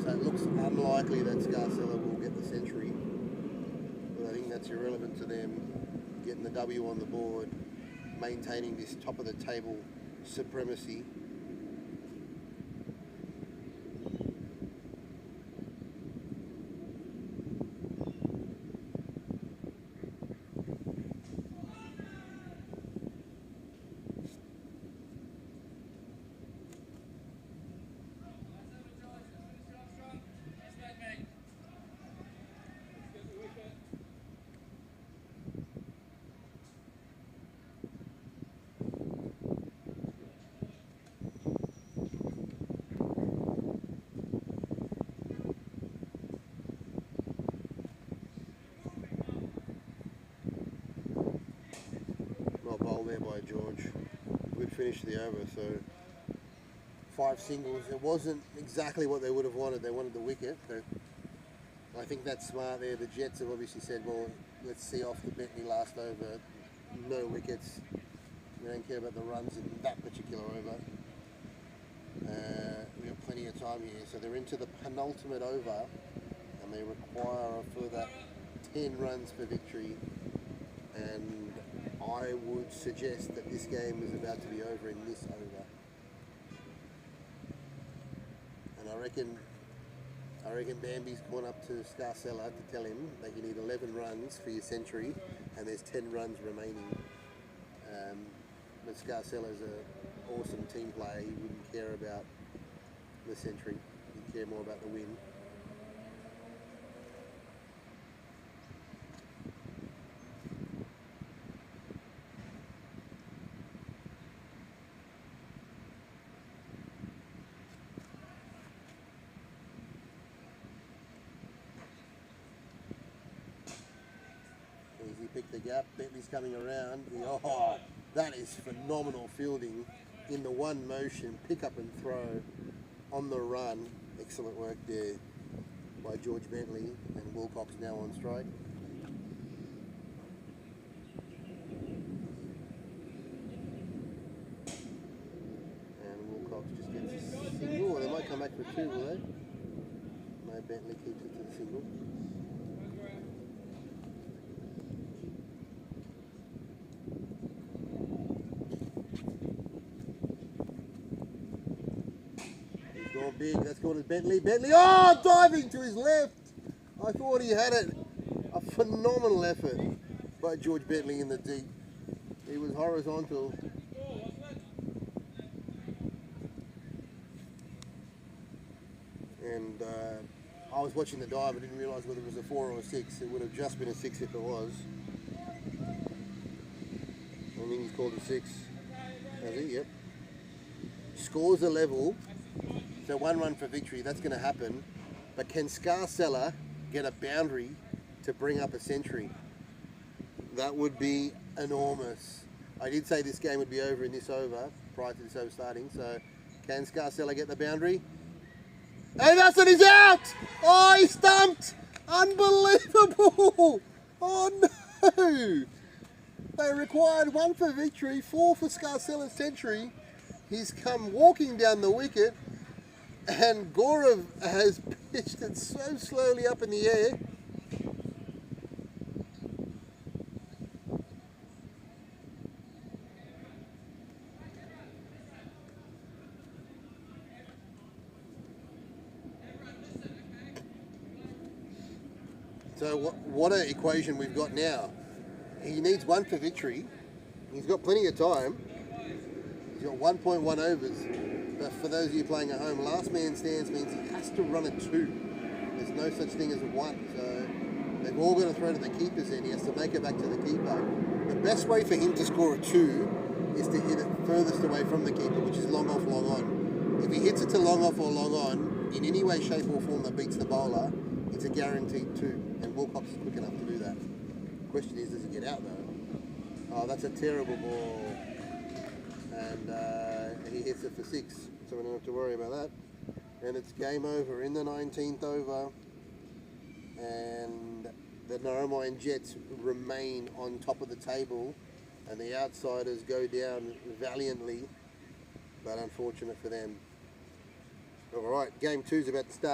Speaker 1: So it looks unlikely that Scarcella will get the century. But I think that's irrelevant to them getting the W on the board, maintaining this top of the table supremacy. There by George. Good finish to the over, so 5 singles. It wasn't exactly what they would have wanted. They wanted the wicket, but I think that's smart there. The Jets have obviously said, well, let's see off the Bentley last over. No wickets. We don't care about the runs in that particular over. We've got plenty of time here, so they're into the penultimate over and they require a further 10 runs for victory. And I would suggest that this game is about to be over in this over. And I reckon Bambi's gone up to Scarcella to tell him that you need 11 runs for your century and there's 10 runs remaining. But Scarcella's an awesome team player. He wouldn't care about the century. He'd care more about the win. Pick the gap, Bentley's coming around. Oh, that is phenomenal fielding in the one motion, pick up and throw on the run. Excellent work there by George Bentley, and Wilcox now on strike. And Wilcox just gets a single, or they might come back for 2, will they? No, Bentley keeps it to the single. big. That's called as Bentley. Bentley, oh, diving to his left. I thought he had it. A phenomenal effort by George Bentley in the deep. He was horizontal. And I was watching the dive. I didn't realise whether it was a 4 or a 6. It would have just been a 6 if it was. I think he's called a 6. Has he? Yep. Scores a level. So 1 run for victory. That's going to happen. But can Scarcella get a boundary to bring up a century? That would be enormous. I did say this game would be over in this over prior to this over starting. So can Scarcella get the boundary? And that's it, he's out! Oh, he stumped! Unbelievable! Oh no! They required 1 for victory, 4 for Scarcella's century. He's come walking down the wicket, and Gaurav has pitched it so slowly up in the air. So what an equation we've got now. He needs 1 for victory. He's got plenty of time. He's got 1.1 overs. But for those of you playing at home, last man stands means he has to run a 2. There's no such thing as a 1. So they've all got to throw to the keeper's end. He has to make it back to the keeper. The best way for him to score a 2 is to hit it furthest away from the keeper, which is long off, long on. If he hits it to long off or long on, in any way, shape or form that beats the bowler, it's a guaranteed 2, and Wilcox is quick enough to do that. The question is, does he get out though? Oh, that's a terrible ball. And he hits it for 6, so we don't have to worry about that. And it's game over in the 19th over. And the Narromine Jets remain on top of the table, and the outsiders go down valiantly, but unfortunate for them. All right, game 2's about to start.